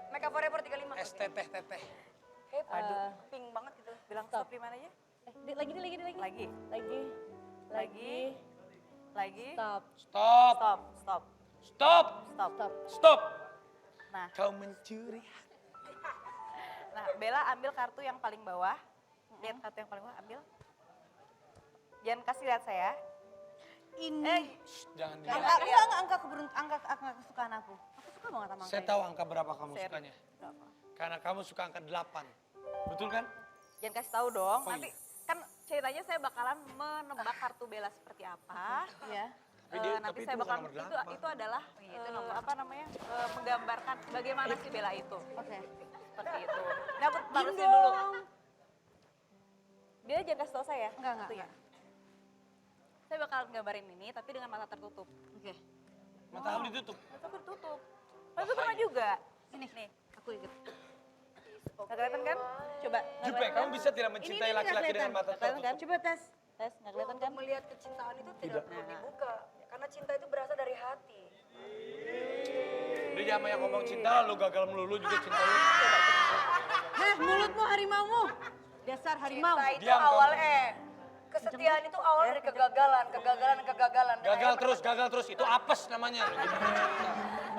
Make up forever 35. es teh. Aduh, pink banget gitu. Bilang stop di mana aja? Lagi. Lagi. Stop. Nah, Kau mencuri. Nah, Bella ambil kartu yang paling bawah. Lihat kartu yang paling bawah, ambil. Jangan kasih lihat saya. Ini. Jangan Angka kesukaan aku. Aku suka banget sama angka Saya ini. tahu angka berapa kamu Seri. sukanya. Berapa? Karena kamu suka angka 8. Betul kan? Jangan kasih tahu dong. Oh, Nanti kan ceritanya saya bakalan menebak kartu Bella seperti apa. Iya. Tapi Nanti saya itu bukan bakal nomor 8. itu adalah apa namanya, menggambarkan bagaimana si Bella itu. Oke. Seperti itu. Ini aku taruh Ding sini dulu. dong. Dia jangan kasih tahu saya. Enggak. Kartunya. Saya bakalan gambarin ini tapi dengan mata tertutup. Oke. Mata kamu ditutup. Mata tertutup. Tapi pernah juga. Sini. Nih. Aku ikut. Nggak kelihatan kan? Coba. nggak Jupe, kelihatan kamu kan? bisa tidak mencintai Ini laki-laki nggak dengan mata kelihatan kan? tertutup? Coba tes. Tes, nggak kelihatan kan? Melihat kecintaan itu tidak perlu dibuka. Karena cinta itu berasal dari hati. Dia jangan yang ngomong cinta, lu gagal melulu juga cinta lu. Heh, mulutmu harimaumu. Dasar harimau. Cinta itu Diam, kamu. awalnya. Kesetiaan itu awal dari kegagalan. Gagal terus. Itu apes namanya.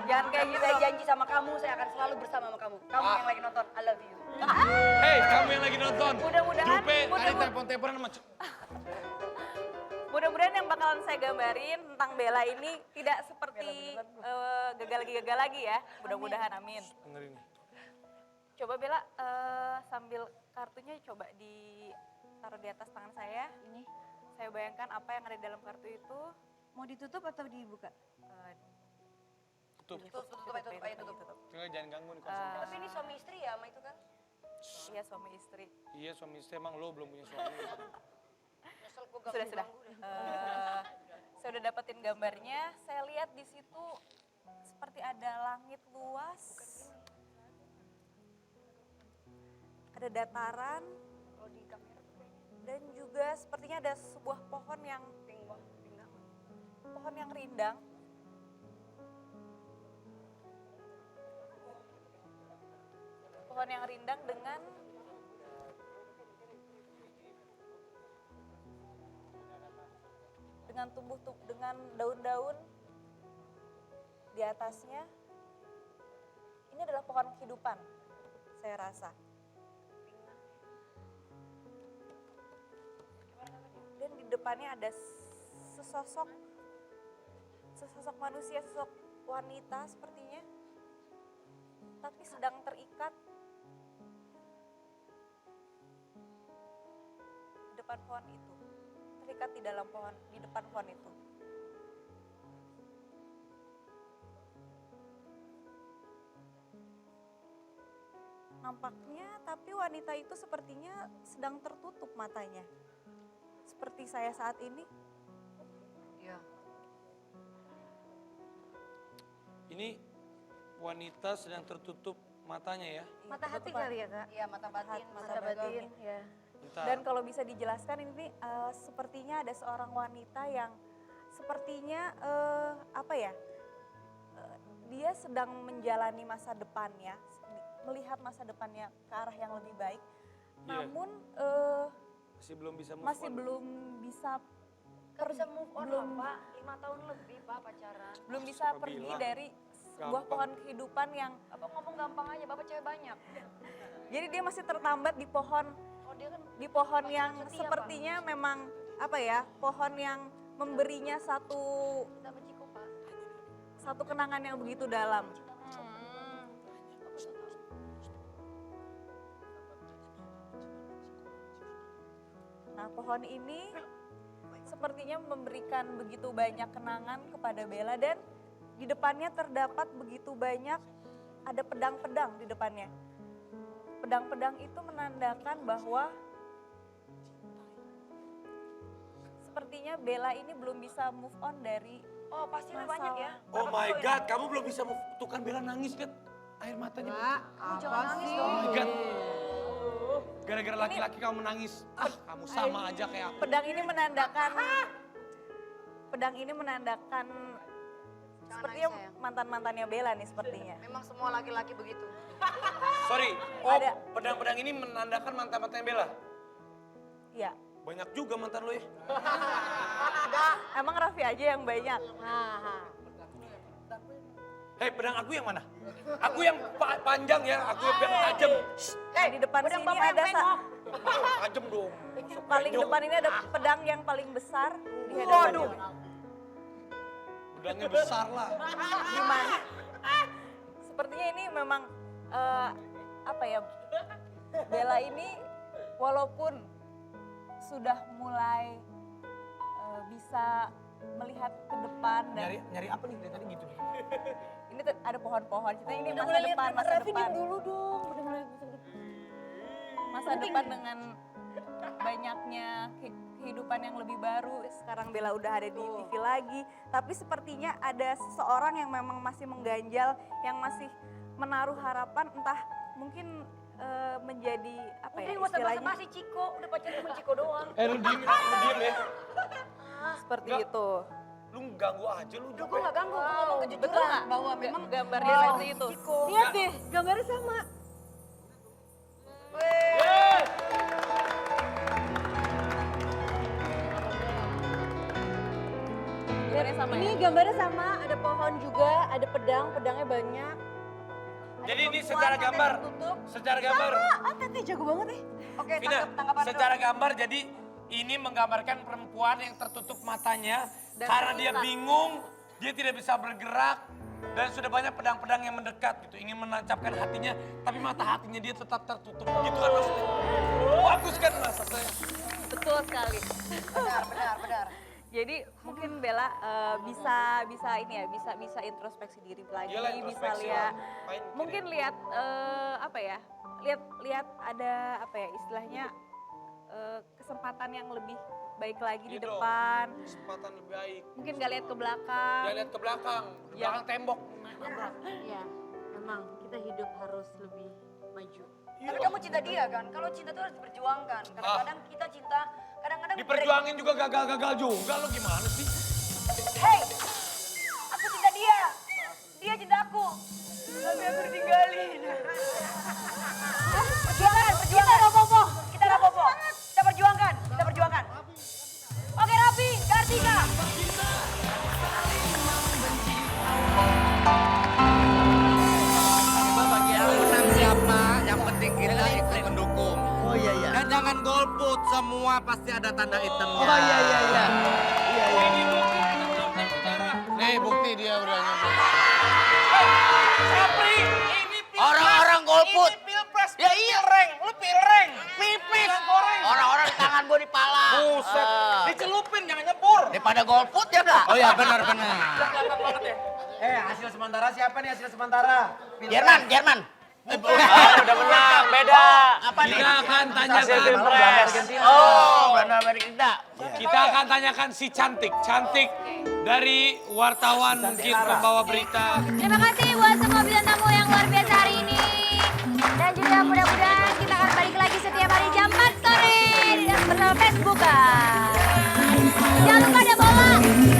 Jangan kayak gitu. Saya janji sama kamu, saya akan selalu bersama sama kamu. Kamu yang lagi nonton, I love you. Hei, kamu yang lagi nonton. Mudah-mudahan- Jupe, tadi mudah-mudahan- telepon-teleponan sama Mudah-mudahan yang bakalan saya gambarin tentang Bella ini tidak seperti gagal lagi ya. Mudah-mudahan, amin. Dengerin nih. Coba Bella sambil kartunya coba ditaruh di atas tangan saya. Ini Saya bayangkan apa yang ada di dalam kartu itu. mau ditutup atau dibuka? Tutup. Tutup. Jangan ganggu nih konsentrasi. Tapi ini suami istri ya sama itu kan? Iya suami istri. Iya suami istri, emang lo belum punya suami. Sudah. Saya udah dapetin gambarnya. Saya lihat di situ seperti ada langit luas. Ada dataran. Dan juga sepertinya ada sebuah pohon yang rindang. Pohon yang rindang dengan dengan daun-daun di atasnya. Ini adalah pohon kehidupan, saya rasa. Dan di depannya ada sesosok manusia, sosok wanita sepertinya. Tapi sedang terikat di depan pohon itu. Terikat di depan pohon itu. Nampaknya, tapi wanita itu sepertinya sedang tertutup matanya. Seperti saya saat ini. Iya. Ini wanita sedang tertutup matanya ya? Mata hati kali ya Kak? Iya mata batin. Mata batin, ya. Dan kalau bisa dijelaskan ini sepertinya ada seorang wanita yang sepertinya dia sedang menjalani masa depannya, melihat masa depannya ke arah yang lebih baik. Namun masih belum bisa Gak bisa move on lah Pak, 5 tahun lebih Pak pacaran. belum bisa pergi dari sebuah pohon kehidupan yang Bapak ngomong gampang aja, Bapak cewek banyak. jadi dia masih tertambat di pohon Dia kan di pohon yang setia, sepertinya memang pohon yang memberinya satu kenangan yang begitu dalam. Nah, pohon ini sepertinya memberikan begitu banyak kenangan kepada Bella dan di depannya terdapat begitu banyak, ada pedang-pedang di depannya. Pedang-pedang itu menandakan bahwa sepertinya Bella ini belum bisa move on dari pasti banyak ya. Oh my God, kamu belum bisa move. Tuh kan Bella nangis kan, air matanya. Jangan nangis dong. Oh my God. Gara-gara laki-laki kamu menangis. Kamu sama aja kayak aku. Pedang ini menandakan sepertinya mantan-mantannya Bella nih sepertinya. Memang semua laki-laki begitu. Sorry, pedang-pedang ini menandakan mantan-mantannya Bella? Iya. Banyak juga mantan lo ya? Emang Raffi aja yang banyak. Hei, pedang aku yang mana? Aku yang panjang ya, aku yang tajam. Di depan sini ada Tajam dong. paling depan ini ada pedang yang paling besar di hadapannya. Pedangnya besar lah. Gimana? Sepertinya ini memang Bella ini walaupun sudah mulai bisa melihat ke depan dan nyari apa nih dari tadi gitu. Ini ada pohon-pohon. Ceritanya ini masa depan. dulu dong. Masa depan dengan banyaknya kehidupan yang lebih baru. Sekarang Bella udah ada di TV lagi. Tapi sepertinya ada seseorang yang memang masih mengganjal, yang masih menaruh harapan entah mungkin menjadi istilahnya. Masih Ciko, udah pacaran sama Ciko doang. Lu diem ya. Seperti itu. Lu ganggu aja lu juga. Gue gak ganggu, gue ngomong Betul kejujuran nggak? bahwa memang Gambarnya seperti itu. Lihat deh, gambarnya sama. Ini gambarnya sama, ada pohon juga, ada pedang, pedangnya banyak. Jadi ini secara gambar. Tete jago banget nih. Oke, Vina, tanggapan secara gambar jadi ini menggambarkan perempuan yang tertutup matanya karena dia bingung, dia tidak bisa bergerak dan sudah banyak pedang-pedang yang mendekat gitu, ingin menancapkan hatinya, tapi mata hatinya dia tetap tertutup. Gitu kan maksudnya? Bagus kan maksudnya? Betul sekali. Benar. Jadi mungkin Bella bisa introspeksi diri lagi, Iyalah, bisa introspeksi lihat, lah. mungkin lihat lihat ada apa ya istilahnya kesempatan yang lebih baik lagi di Gitu. depan. Kesempatan lebih baik. Mungkin gak lihat ke belakang. Jangan lihat ke belakang, ke belakang tembok. Iya, memang kita hidup harus lebih maju. Tapi kamu cinta dia kan? Kalau cinta itu harus diperjuangkan. Kadang-kadang kita cinta, kadang-kadang Diperjuangin juga gagal-gagal juga, lo gimana sih? Hey, aku cinta dia. Dia cinta aku. Tapi aku ditinggalin. Perjuangan. Kita gak apa-apa. Kita gak apa-apa. Kita perjuangkan. Oke Raffi, Kartika. Bagi yang menang siapa, yang penting kita ikut mendukung. Oh iya iya. Dan jangan golput, semua pasti ada tanda hitamnya. Oh iya iya iya. Iya iya. Nih bukti dia udah nyampe. Orang-orang golput. Ya iya, Reng. Lu pilreng. Pipis. Orang-orang di tangan gua di pala. Buset. Dicelupin, jangan nyebur. Daripada golput ya enggak? Oh ya benar-benar. Hasil sementara siapa nih hasil sementara? Jerman. Udah menang, beda. Apa nih? Kita akan tanyakan. Hasil Pilpres. Oh, benar kita. Kita akan tanyakan si cantik dari wartawan mungkin pembawa berita. Terima kasih buat semua bintang tamu yang luar biasa hari ini. Dan juga mudah-mudahan kita akan balik lagi setiap hari jam 4 sore bersama Facebook. Jangan lupa ada bola.